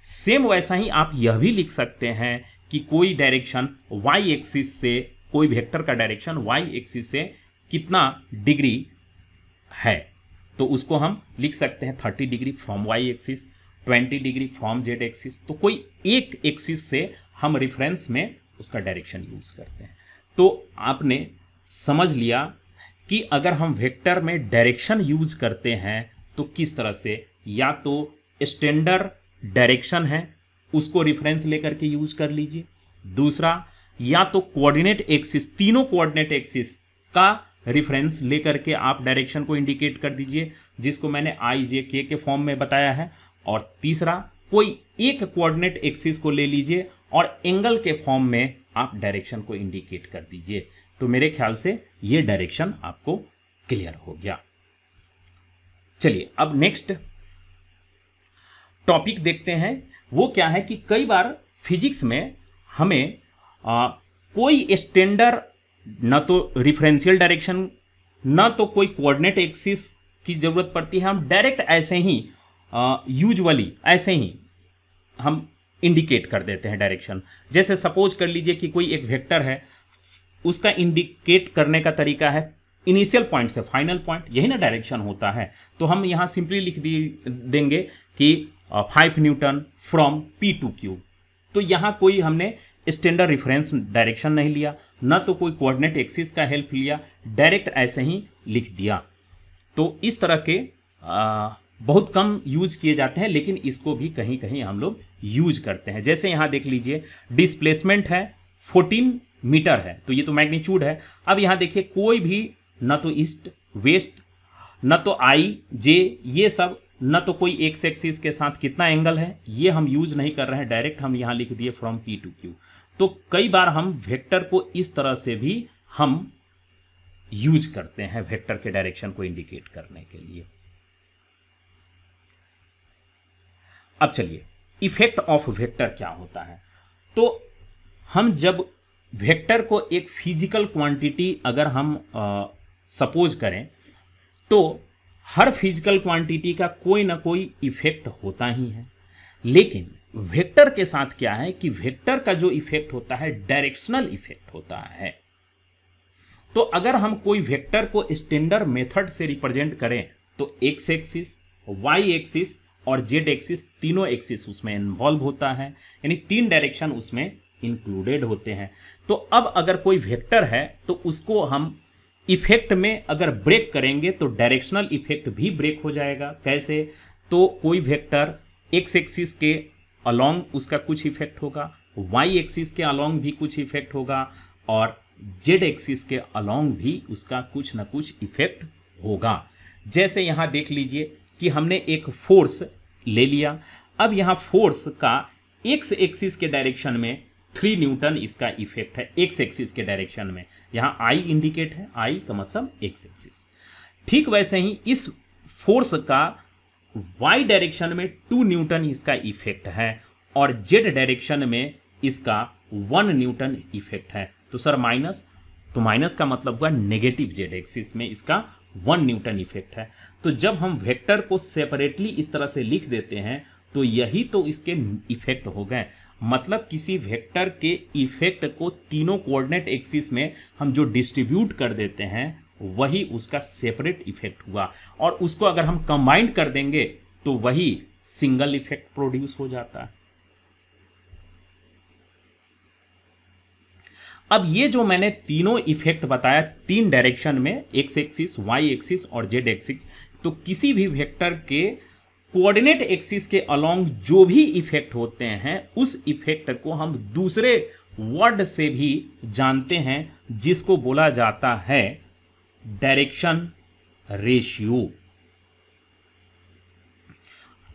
सेम वैसा ही आप यह भी लिख सकते हैं कि कोई डायरेक्शन वाई एक्सिस से, कोई वेक्टर का डायरेक्शन वाई एक्सिस से कितना डिग्री है तो उसको हम लिख सकते हैं 30 degree from Y axis, 20 degree from Z axis. तो कोई एक एक्सिस से हम रेफरेंस में उसका डायरेक्शन यूज करते हैं। तो आपने समझ लिया कि अगर हम वेक्टर में डायरेक्शन यूज करते हैं तो किस तरह से, या तो स्टैंडर्ड डायरेक्शन है उसको रेफरेंस लेकर के यूज कर लीजिए, दूसरा या तो कोऑर्डिनेट एक्सिस, तीनों कोऑर्डिनेट एक्सिस का रेफरेंस लेकर के आप डायरेक्शन को इंडिकेट कर दीजिए जिसको मैंने आई जे के फॉर्म में बताया है, और तीसरा कोई एक कोऑर्डिनेट एक्सिस को ले लीजिए और एंगल के फॉर्म में आप डायरेक्शन को इंडिकेट कर दीजिए। तो मेरे ख्याल से ये डायरेक्शन आपको क्लियर हो गया। चलिए अब नेक्स्ट टॉपिक देखते हैं। वो क्या है कि कई बार फिजिक्स में हमें कोई स्टैंडर्ड, न तो रेफरेंशियल डायरेक्शन न तो कोई कोऑर्डिनेट एक्सिस की जरूरत पड़ती है, हम डायरेक्ट ऐसे ही यूजुअली ऐसे ही हम इंडिकेट कर देते हैं डायरेक्शन। जैसे सपोज कर लीजिए कि कोई एक वेक्टर है, उसका इंडिकेट करने का तरीका है इनिशियल पॉइंट से फाइनल पॉइंट, यही ना डायरेक्शन होता है। तो हम यहां सिंपली लिख देंगे कि 5 newton from P to Q. तो यहाँ कोई हमने स्टैंडर्ड रेफरेंस डायरेक्शन नहीं लिया, ना तो कोई कोऑर्डिनेट एक्सिस का हेल्प लिया, डायरेक्ट ऐसे ही लिख दिया। तो इस तरह के बहुत कम यूज किए जाते हैं, लेकिन इसको भी कहीं कहीं हम लोग यूज करते हैं। जैसे यहाँ देख लीजिए, डिस्प्लेसमेंट है 14 मीटर है, तो ये तो मैग्नीट्यूड है। अब यहाँ देखिए कोई भी ना तो ईस्ट वेस्ट, ना तो आई जे, ये सब, ना तो कोई एक्स एक्सिस के साथ कितना एंगल है, ये हम यूज नहीं कर रहे हैं। डायरेक्ट हम यहाँ लिख दिए फ्रॉम पी टू क्यू। तो कई बार हम वेक्टर को इस तरह से भी हम यूज करते हैं वेक्टर के डायरेक्शन को इंडिकेट करने के लिए। अब चलिए, इफेक्ट ऑफ वेक्टर क्या होता है। तो हम जब वेक्टर को एक फिजिकल क्वांटिटी अगर हम सपोज करें, तो हर फिजिकल क्वांटिटी का कोई ना कोई इफेक्ट होता ही है। लेकिन वेक्टर के साथ क्या है कि वेक्टर का जो इफेक्ट होता है डायरेक्शनल इफेक्ट होता है। तो अगर हम कोई वेक्टर को स्टैंडर्ड मेथड से रिप्रेजेंट करें तो एक्स एक्सिस, वाई एक्सिस और जेड एक्सिस, तीनों एक्सिस उसमें इन्वॉल्व होता है, यानी 3 डायरेक्शन उसमें इंक्लूडेड होते हैं। तो अब अगर कोई वेक्टर है तो उसको हम इफेक्ट में अगर ब्रेक करेंगे तो डायरेक्शनल इफेक्ट भी ब्रेक हो जाएगा। कैसे? तो कोई वेक्टर एक्स एक्सिस के अलोंग उसका कुछ इफेक्ट होगा, वाई एक्सिस के अलोंग भी कुछ इफेक्ट होगा, और जेड एक्सिस के अलोंग भी उसका कुछ ना कुछ इफेक्ट होगा। जैसे यहां देख लीजिए कि हमने एक फोर्स ले लिया। अब यहां फोर्स का एक्स एक्सिस के डायरेक्शन में 3 न्यूटन इसका इफेक्ट है, एक्स एक्सिस के डायरेक्शन में। यहां आई इंडिकेट है, आई का मतलब एक्स एक्सिस। ठीक वैसे ही इस फोर्स का वाई डायरेक्शन में 2 न्यूटन इसका इफेक्ट है, और जेड डायरेक्शन में इसका 1 न्यूटन इफेक्ट है। तो सर माइनस, तो माइनस का मतलब हुआ नेगेटिव जेड एक्सिस में इसका 1 न्यूटन इफेक्ट है। तो जब हम वेक्टर को सेपरेटली इस तरह से लिख देते हैं तो यही तो इसके इफेक्ट हो गए। मतलब किसी वेक्टर के इफेक्ट को तीनों कोऑर्डिनेट एक्सिस में हम जो डिस्ट्रीब्यूट कर देते हैं वही उसका सेपरेट इफेक्ट हुआ, और उसको अगर हम कंबाइंड कर देंगे तो वही सिंगल इफेक्ट प्रोड्यूस हो जाता है। अब ये जो मैंने तीनों इफेक्ट बताया 3 डायरेक्शन में, एक्स एक्सिस, वाई एक्सिस और जेड एक्सिस, तो किसी भी वेक्टर के कोऑर्डिनेट एक्सिस के अलोंग जो भी इफेक्ट होते हैं उस इफेक्ट को हम दूसरे वर्ड से भी जानते हैं, जिसको बोला जाता है डायरेक्शन रेशियो।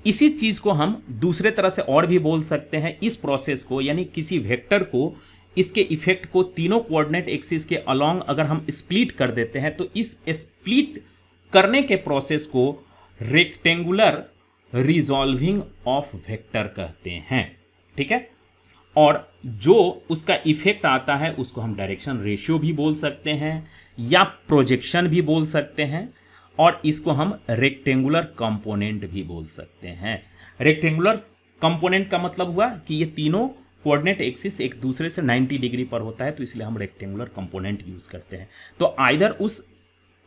इसी चीज को हम दूसरे तरह से और भी बोल सकते हैं। इस प्रोसेस को, यानी किसी वेक्टर को, इसके इफेक्ट को तीनों कोऑर्डिनेट एक्सिस के अलोंग अगर हम स्प्लिट कर देते हैं तो इस स्प्लिट करने के प्रोसेस को रेक्टेंगुलर रिजॉल्विंग ऑफ वेक्टर कहते हैं। ठीक है, और जो उसका इफेक्ट आता है उसको हम डायरेक्शन रेशियो भी बोल सकते हैं या प्रोजेक्शन भी बोल सकते हैं, और इसको हम रेक्टेंगुलर कंपोनेंट भी बोल सकते हैं। रेक्टेंगुलर कंपोनेंट का मतलब हुआ कि ये तीनों कोऑर्डिनेट एक्सिस एक दूसरे से 90 डिग्री पर होता है, तो इसलिए हम रेक्टेंगुलर कंपोनेंट यूज करते हैं। तो आइदर उस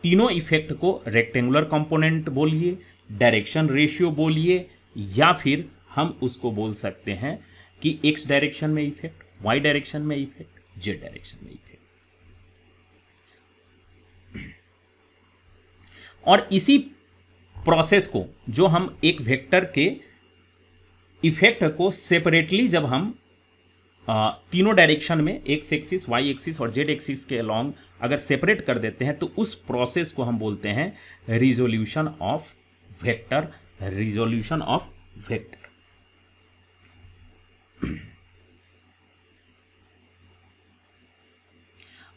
तीनों इफेक्ट को रेक्टेंगुलर कंपोनेंट बोलिए, डायरेक्शन रेशियो बोलिए, या फिर हम उसको बोल सकते हैं कि एक्स डायरेक्शन में इफेक्ट, वाई डायरेक्शन में इफेक्ट, जेड डायरेक्शन में इफेक्ट। और इसी प्रोसेस को जो हम एक वेक्टर के इफेक्ट को सेपरेटली जब हम तीनों डायरेक्शन में एक्स एक्सिस, वाई एक्सिस और जेड एक्सिस के अलोंग अगर सेपरेट कर देते हैं तो उस प्रोसेस को हम बोलते हैं resolution of vector. Resolution of vector.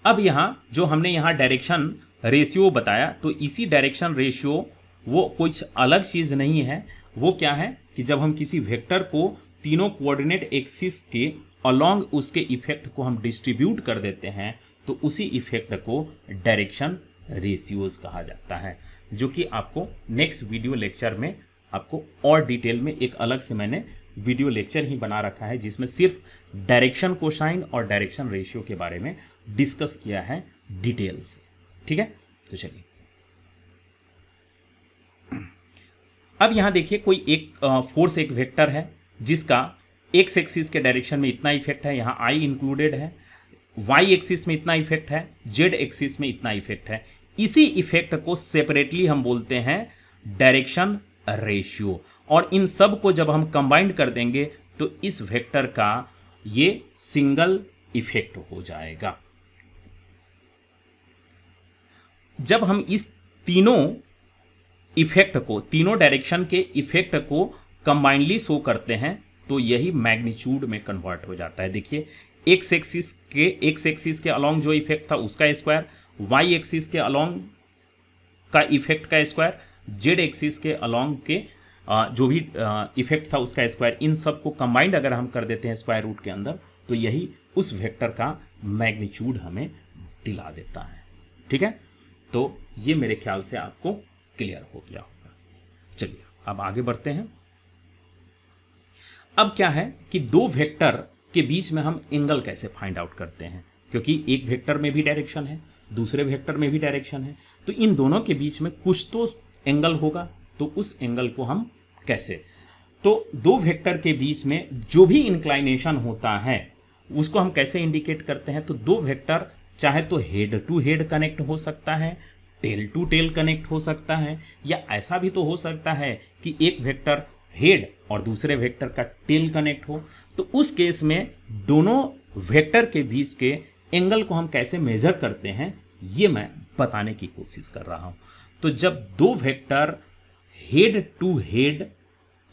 अब यहां जो हमने यहां डायरेक्शन रेशियो बताया, तो इसी डायरेक्शन रेशियो वो कुछ अलग चीज नहीं है। वो क्या है कि जब हम किसी वेक्टर को तीनों कोऑर्डिनेट एक्सिस के अलोंग उसके इफेक्ट को हम डिस्ट्रीब्यूट कर देते हैं तो उसी इफेक्ट को डायरेक्शन रेशियोज कहा जाता है, जो कि आपको नेक्स्ट वीडियो लेक्चर में आपको और डिटेल में एक अलग से मैंने वीडियो लेक्चर ही बना रखा है जिसमें सिर्फ डायरेक्शन कोसाइन और डायरेक्शन रेशियो के बारे में डिस्कस किया है डिटेल से। ठीक है, तो चलिए अब यहाँ देखिए कोई एक फोर्स, एक वेक्टर है जिसका एक्स एक्सिस के डायरेक्शन में इतना इफेक्ट है, यहाँ आई इंक्लूडेड है, वाई एक्सिस में इतना इफेक्ट है, जेड एक्सिस में इतना इफेक्ट है। इसी इफेक्ट को सेपरेटली हम बोलते हैं डायरेक्शन रेशियो, और इन सब को जब हम कंबाइंड कर देंगे तो इस वेक्टर का ये सिंगल इफेक्ट हो जाएगा। जब हम इस तीनों इफेक्ट को, तीनों डायरेक्शन के इफेक्ट को कंबाइनली शो करते हैं तो यही मैग्नीट्यूड में कन्वर्ट हो जाता है। देखिए एक्स एक्सिस के अलोंग जो इफेक्ट था उसका स्क्वायर, वाई एक्सिस के अलोंग का इफेक्ट का स्क्वायर, जेड एक्सिस के अलोंग के जो भी इफेक्ट था उसका स्क्वायर, इन सब को कंबाइंड अगर हम कर देते हैं स्क्वायर रूट के अंदर तो यही उस वेक्टर का मैग्नीट्यूड हमें दिला देता है। ठीक है, तो ये मेरे ख्याल से आपको क्लियर हो गया होगा। चलिए अब आगे बढ़ते हैं। अब क्या है कि दो वेक्टर के बीच में हम एंगल कैसे फाइंड आउट करते हैं, क्योंकि एक वेक्टर में भी डायरेक्शन है, दूसरे वेक्टर में भी डायरेक्शन है, तो इन दोनों के बीच में कुछ तो एंगल होगा, तो उस एंगल को हम कैसे, तो दो वेक्टर के बीच में जो भी इंक्लाइनेशन होता है उसको हम कैसे इंडिकेट करते हैं। तो दो वेक्टर चाहे तो हेड टू हेड कनेक्ट हो सकता है, टेल टू टेल कनेक्ट हो सकता है, या ऐसा भी तो हो सकता है कि एक वेक्टर हेड और दूसरे वेक्टर का टेल कनेक्ट हो। तो उस केस में दोनों वेक्टर के बीच के एंगल को हम कैसे मेजर करते हैं ये मैं बताने की कोशिश कर रहा हूं। तो जब दो वेक्टर हेड टू हेड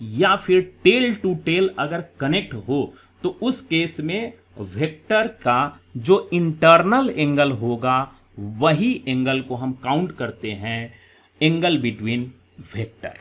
या फिर टेल टू टेल अगर कनेक्ट हो तो उस केस में वेक्टर का जो इंटरनल एंगल होगा वही एंगल को हम काउंट करते हैं एंगल बिटवीन वेक्टर।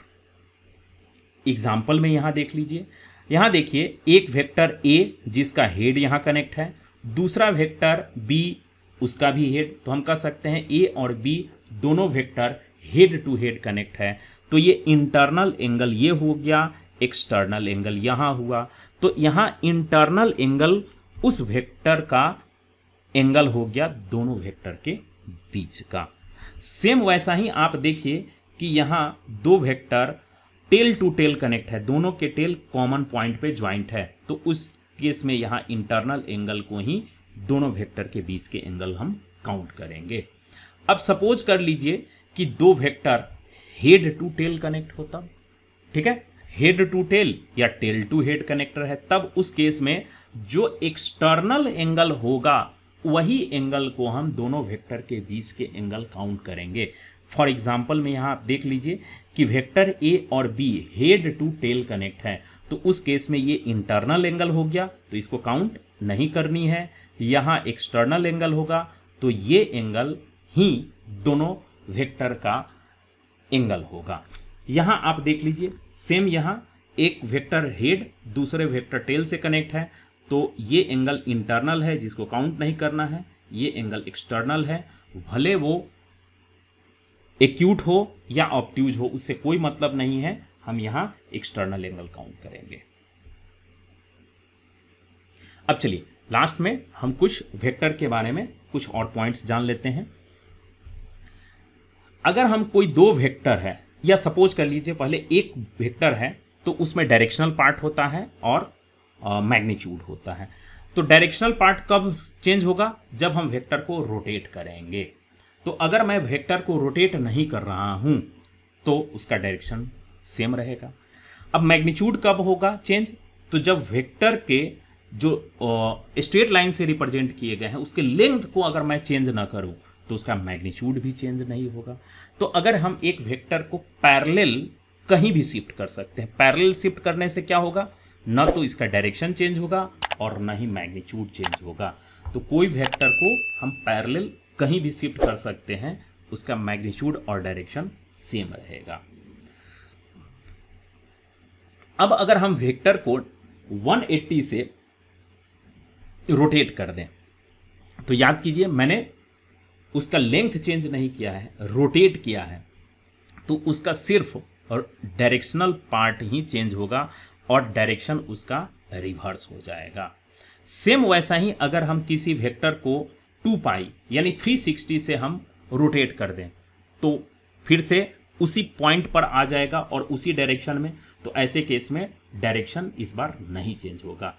एग्जाम्पल में यहां देख लीजिए, यहां देखिए एक वेक्टर ए जिसका हेड यहां कनेक्ट है, दूसरा वेक्टर बी उसका भी हेड, तो हम कह सकते हैं ए और बी दोनों vector head to head connect है। तो ये इंटरनल एंगल ये हो गया, एक्सटर्नल एंगल यहां हुआ, तो यहां इंटरनल एंगल उस वेक्टर का एंगल हो गया दोनों वेक्टर के बीच का। सेम वैसा ही आप देखिए कि यहां दो vector tail to tail connect है, दोनों के टेल कॉमन पॉइंट पे ज्वाइंट है, तो उस केस में यहां इंटरनल एंगल को ही दोनों वेक्टर के बीच के एंगल हम काउंट करेंगे। अब सपोज कर लीजिए कि दो vector head to tail connect होता, ठीक है, हेड टू टेल या टेल टू हेड कनेक्टर है, तब उस केस में जो एक्सटर्नल एंगल होगा वही एंगल को हम दोनों वेक्टर के बीच के एंगल काउंट करेंगे। फॉर एग्जाम्पल में यहाँ आप देख लीजिए कि वेक्टर ए और B head to tail connect है, तो उस केस में ये इंटरनल एंगल हो गया तो इसको काउंट नहीं करनी है। यहाँ एक्सटर्नल एंगल होगा तो ये एंगल ही दोनों वेक्टर का एंगल होगा। यहाँ आप देख लीजिए सेम, यहाँ एक वेक्टर हेड दूसरे वेक्टर टेल से कनेक्ट है, तो ये एंगल इंटरनल है जिसको काउंट नहीं करना है, ये एंगल एक्सटर्नल है, भले वो एक्यूट हो या ऑब्ट्यूज हो उससे कोई मतलब नहीं है, हम यहां एक्सटर्नल एंगल काउंट करेंगे। अब चलिए लास्ट में हम कुछ वेक्टर के बारे में कुछ और पॉइंट्स जान लेते हैं। अगर हम कोई दो वेक्टर है, या सपोज कर लीजिए पहले एक वेक्टर है तो उसमें डायरेक्शनल पार्ट होता है और मैग्नीट्यूड होता है। तो डायरेक्शनल पार्ट कब चेंज होगा, जब हम वेक्टर को रोटेट करेंगे। तो अगर मैं वेक्टर को रोटेट नहीं कर रहा हूं तो उसका डायरेक्शन सेम रहेगा। अब मैग्नीट्यूड कब होगा चेंज, तो जब वेक्टर के जो स्ट्रेट लाइन से रिप्रेजेंट किए गए हैं उसके लेंथ को अगर मैं चेंज ना करूं तो उसका मैग्नीट्यूड भी चेंज नहीं होगा। तो अगर हम एक वेक्टर को पैरेलल कहीं भी शिफ्ट कर सकते हैं, पैरेलल शिफ्ट करने से क्या होगा, न तो इसका डायरेक्शन चेंज होगा और न ही मैग्नीट्यूड चेंज होगा। तो कोई वेक्टर को हम पैरेलल कहीं भी शिफ्ट कर सकते हैं, उसका मैग्नीट्यूड और डायरेक्शन सेम रहेगा। अब अगर हम वेक्टर को 180 से रोटेट कर दें तो याद कीजिए मैंने उसका लेंथ चेंज नहीं किया है, रोटेट किया है, तो उसका सिर्फ और डायरेक्शनल पार्ट ही चेंज होगा और डायरेक्शन उसका रिवर्स हो जाएगा। सेम वैसा ही अगर हम किसी वेक्टर को 2 पाई यानी 360 से हम रोटेट कर दें तो फिर से उसी पॉइंट पर आ जाएगा और उसी डायरेक्शन में, तो ऐसे केस में डायरेक्शन इस बार नहीं चेंज होगा।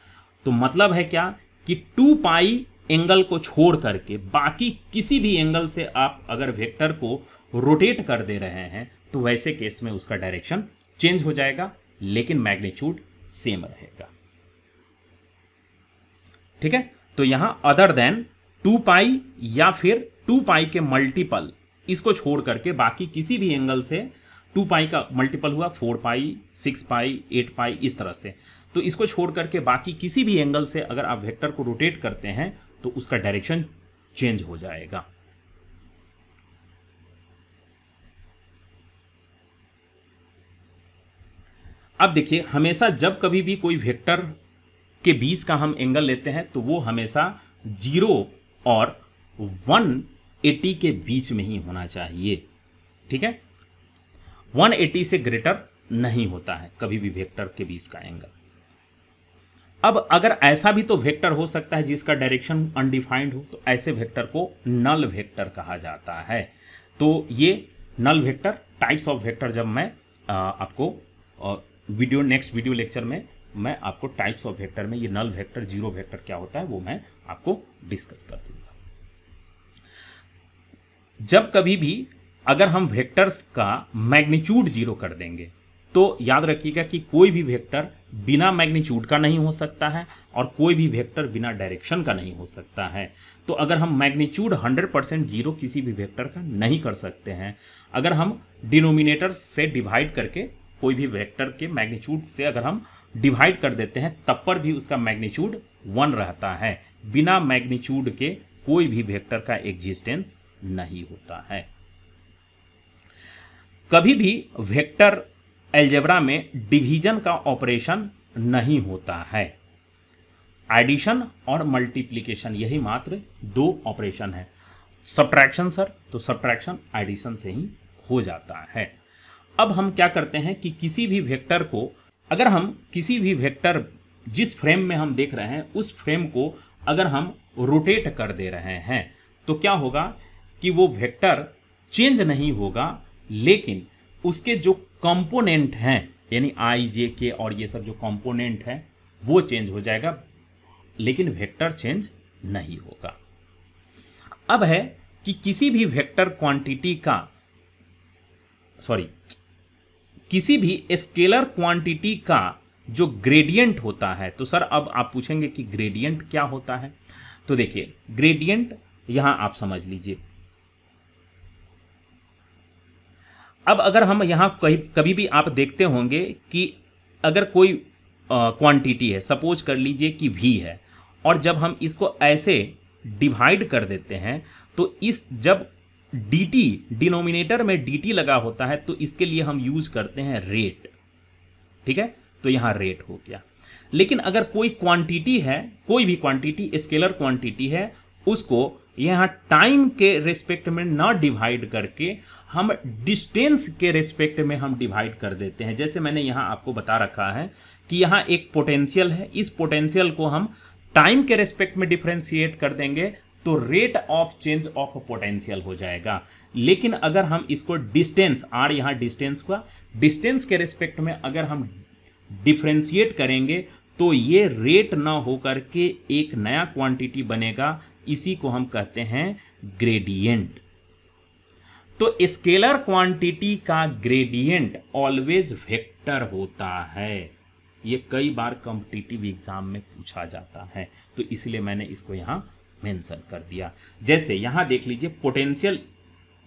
तो मतलब है क्या कि 2 पाई एंगल को छोड़ करके बाकी किसी भी एंगल से आप अगर वेक्टर को रोटेट कर दे रहे हैं तो वैसे केस में उसका डायरेक्शन चेंज हो जाएगा, लेकिन मैग्नीट्यूड सेम रहेगा। ठीक है, तो यहां अदर देन 2 पाई या फिर 2 पाई के मल्टीपल, इसको छोड़ करके बाकी किसी भी एंगल से 2 पाई का मल्टीपल हुआ 4 पाई, 6 पाई, 8 पाई, इस तरह से, तो इसको छोड़ करके बाकी किसी भी एंगल से अगर आप वेक्टर को रोटेट करते हैं तो उसका डायरेक्शन चेंज हो जाएगा। अब देखिए, हमेशा जब कभी भी कोई वेक्टर के बीच का हम एंगल लेते हैं तो वो हमेशा 0 और 180 के बीच में ही होना चाहिए। ठीक है, 180 से ग्रेटर नहीं होता है कभी भी वेक्टर के बीच का एंगल। अब अगर ऐसा भी तो वेक्टर हो सकता है जिसका डायरेक्शन अनडिफाइंड हो, तो ऐसे वेक्टर को नल वेक्टर कहा जाता है। तो ये null vector, types of vector, जब मैं आपको नेक्स्ट वीडियो लेक्चर में मैं आपको टाइप्स ऑफ वेक्टर में ये नल वेक्टर, जीरो वेक्टर क्या होता है वो मैं आपको डिस्कस कर दूंगा। जब कभी भी अगर हम वेक्टर्स का मैग्नीट्यूड 0 कर देंगे तो याद रखिएगा कि कोई भी वेक्टर बिना मैग्नीट्यूड का नहीं हो सकता है और कोई भी वेक्टर बिना डायरेक्शन का नहीं हो सकता है। तो अगर हम मैग्नीट्यूड 100% 0 किसी भी वेक्टर का नहीं कर सकते हैं, अगर हम डिनोमिनेटर से डिवाइड करके कोई भी वेक्टर के मैग्नीट्यूड से अगर हम डिवाइड कर देते हैं तब पर भी उसका मैग्नीट्यूड 1 रहता है। बिना मैग्नीट्यूड के कोई भी वेक्टर का एग्जिस्टेंस नहीं होता है। कभी भी वेक्टर अलजेब्रा में डिवीजन का ऑपरेशन नहीं होता है। एडिशन और मल्टीप्लिकेशन, यही मात्र 2 ऑपरेशन है। सब्ट्रैक्शन सर, तो सब्ट्रैक्शन एडिशन से ही हो जाता है। अब हम क्या करते हैं कि किसी भी वेक्टर को, अगर हम किसी भी वेक्टर जिस फ्रेम में हम देख रहे हैं उस फ्रेम को अगर हम रोटेट कर दे रहे हैं तो क्या होगा कि वो वेक्टर चेंज नहीं होगा, लेकिन उसके जो कंपोनेंट हैं यानी आई, जे, के और ये सब जो कंपोनेंट हैं वो चेंज हो जाएगा, लेकिन वेक्टर चेंज नहीं होगा। अब है कि किसी भी वेक्टर क्वांटिटी का, किसी भी स्केलर क्वांटिटी का जो ग्रेडियंट होता है, तो सर अब आप पूछेंगे कि ग्रेडियंट क्या होता है। तो देखिए, ग्रेडियंट यहां आप समझ लीजिए। अब अगर हम यहां कभी भी आप देखते होंगे कि अगर कोई क्वांटिटी है, सपोज कर लीजिए कि v है, और जब हम इसको ऐसे डिवाइड कर देते हैं तो इस जब dt डिनोमिनेटर में dt लगा होता है तो इसके लिए हम यूज करते हैं रेट। ठीक है, तो यहां रेट हो गया। लेकिन अगर कोई क्वांटिटी है, कोई भी क्वांटिटी स्केलर क्वांटिटी है, उसको यहां टाइम के रेस्पेक्ट में ना डिवाइड करके हम डिस्टेंस के रेस्पेक्ट में हम डिवाइड कर देते हैं। जैसे मैंने यहां आपको बता रखा है कि यहां एक पोटेंशियल है, इस पोटेंशियल को हम टाइम के रेस्पेक्ट में डिफरेंशिएट कर देंगे तो rate of change of potential हो जाएगा। लेकिन अगर हम इसको डिस्टेंस, आर यहां डिस्टेंस हुआ, डिस्टेंस के रेस्पेक्ट में अगर हम डिफरेंशिएट करेंगे तो ये रेट ना होकर के एक नया क्वांटिटी बनेगा, इसी को हम कहते हैं ग्रेडियंट। तो स्केलर क्वांटिटी का ग्रेडियंट ऑलवेज वेक्टर होता है। ये कई बार कॉम्पिटिटिव एग्जाम में पूछा जाता है, तो इसलिए मैंने इसको यहां मेंशन कर दिया। जैसे यहां देख लीजिए, पोटेंशियल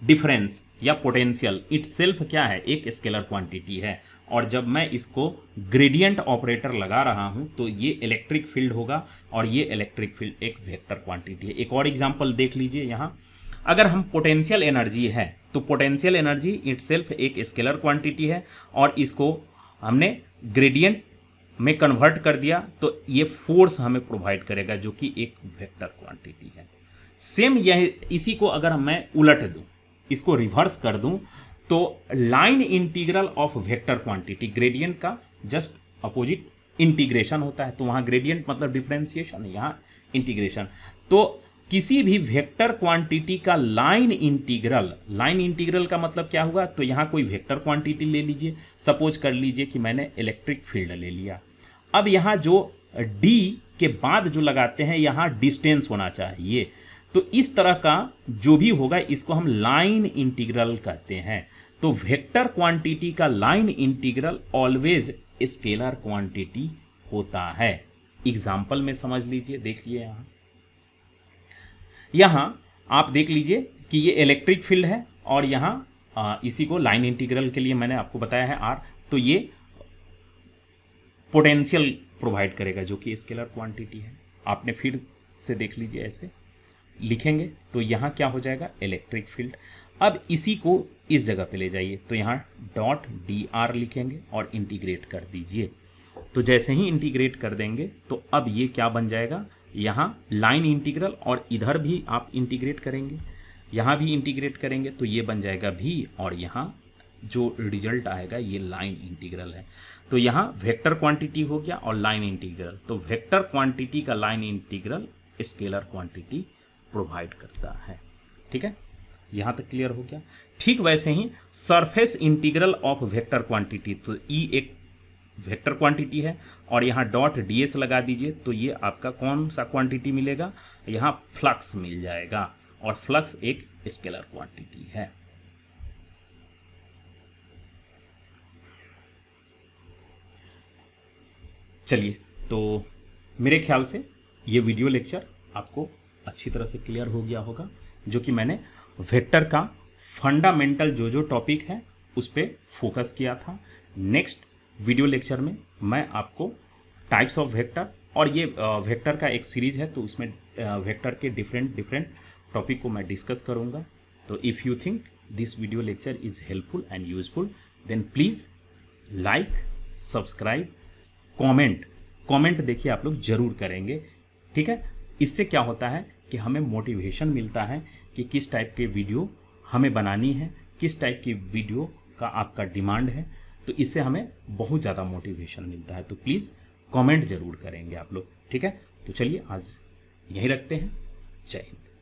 डिफरेंस या पोटेंशियल इटसेल्फ क्या है, एक स्केलर क्वांटिटी है, और जब मैं इसको ग्रेडियंट ऑपरेटर लगा रहा हूं तो ये इलेक्ट्रिक फील्ड होगा और ये इलेक्ट्रिक फील्ड एक वेक्टर क्वांटिटी है। एक और एग्जांपल देख लीजिए, यहां अगर हम पोटेंशियल एनर्जी है तो पोटेंशियल एनर्जी इटसेल्फ एक स्केलर क्वांटिटी है और इसको हमने ग्रेडियंट में कन्वर्ट कर दिया तो ये फोर्स हमें प्रोवाइड करेगा जो कि एक वेक्टर क्वांटिटी है। सेम यह, इसी को अगर मैं उलट दूं, इसको रिवर्स कर दूं, तो line integral of vector quantity, gradient का जस्ट अपोजिट इंटीग्रेशन होता है। तो वहां ग्रेडियंट मतलब डिफरेंशिएशन, यहां इंटीग्रेशन। तो किसी भी वेक्टर क्वांटिटी का लाइन इंटीग्रल का मतलब क्या हुआ, तो यहाँ कोई वेक्टर क्वांटिटी ले लीजिए, सपोज कर लीजिए कि मैंने इलेक्ट्रिक फील्ड ले लिया। अब यहाँ जो d के बाद जो लगाते हैं यहाँ डिस्टेंस होना चाहिए, तो इस तरह का जो भी होगा इसको हम लाइन इंटीग्रल कहते हैं। तो वेक्टर क्वांटिटी का line integral always scalar quantity होता है। एग्जाम्पल में समझ लीजिए, देखिए यहाँ आप देख लीजिए कि ये इलेक्ट्रिक फील्ड है और यहाँ इसी को लाइन इंटीग्रल के लिए मैंने आपको बताया है R, तो ये पोटेंशियल प्रोवाइड करेगा जो कि स्केलर क्वांटिटी है। आपने फिर से देख लीजिए, ऐसे लिखेंगे तो यहाँ क्या हो जाएगा, इलेक्ट्रिक फील्ड। अब इसी को इस जगह पे ले जाइए, तो यहाँ डॉट dr लिखेंगे और इंटीग्रेट कर दीजिए। तो जैसे ही इंटीग्रेट कर देंगे तो अब ये क्या बन जाएगा, यहाँ लाइन इंटीग्रल, और इधर भी आप इंटीग्रेट करेंगे, यहाँ भी इंटीग्रेट करेंगे तो ये बन जाएगा v, और यहाँ जो रिजल्ट आएगा ये लाइन इंटीग्रल है। तो यहाँ वेक्टर क्वांटिटी हो गया और लाइन इंटीग्रल। तो वेक्टर क्वांटिटी का line integral scalar quantity provide करता है। ठीक है, यहाँ तक क्लियर हो गया। ठीक वैसे ही surface integral of vector quantity, तो ई एक वेक्टर क्वांटिटी है और यहाँ डॉट ds लगा दीजिए, तो ये आपका कौन सा क्वांटिटी मिलेगा, यहाँ फ्लक्स मिल जाएगा, और फ्लक्स एक स्केलर क्वांटिटी है। चलिए, तो मेरे ख्याल से ये वीडियो लेक्चर आपको अच्छी तरह से क्लियर हो गया होगा, जो कि मैंने वेक्टर का फंडामेंटल जो टॉपिक है उस पर फोकस किया था। नेक्स्ट वीडियो लेक्चर में मैं आपको टाइप्स ऑफ वेक्टर, और ये वेक्टर का एक सीरीज है तो उसमें वेक्टर के डिफरेंट टॉपिक को मैं डिस्कस करूँगा। तो if you think this video lecture is helpful and useful, then please like, subscribe, comment देखिए आप लोग ज़रूर करेंगे। ठीक है, इससे क्या होता है कि हमें मोटिवेशन मिलता है कि किस टाइप के वीडियो हमें बनानी है, किस टाइप की वीडियो का आपका डिमांड है, तो इससे हमें बहुत ज़्यादा मोटिवेशन मिलता है। तो प्लीज़ कमेंट ज़रूर करेंगे आप लोग। ठीक है, तो चलिए आज यहीं रखते हैं। जय हिंद।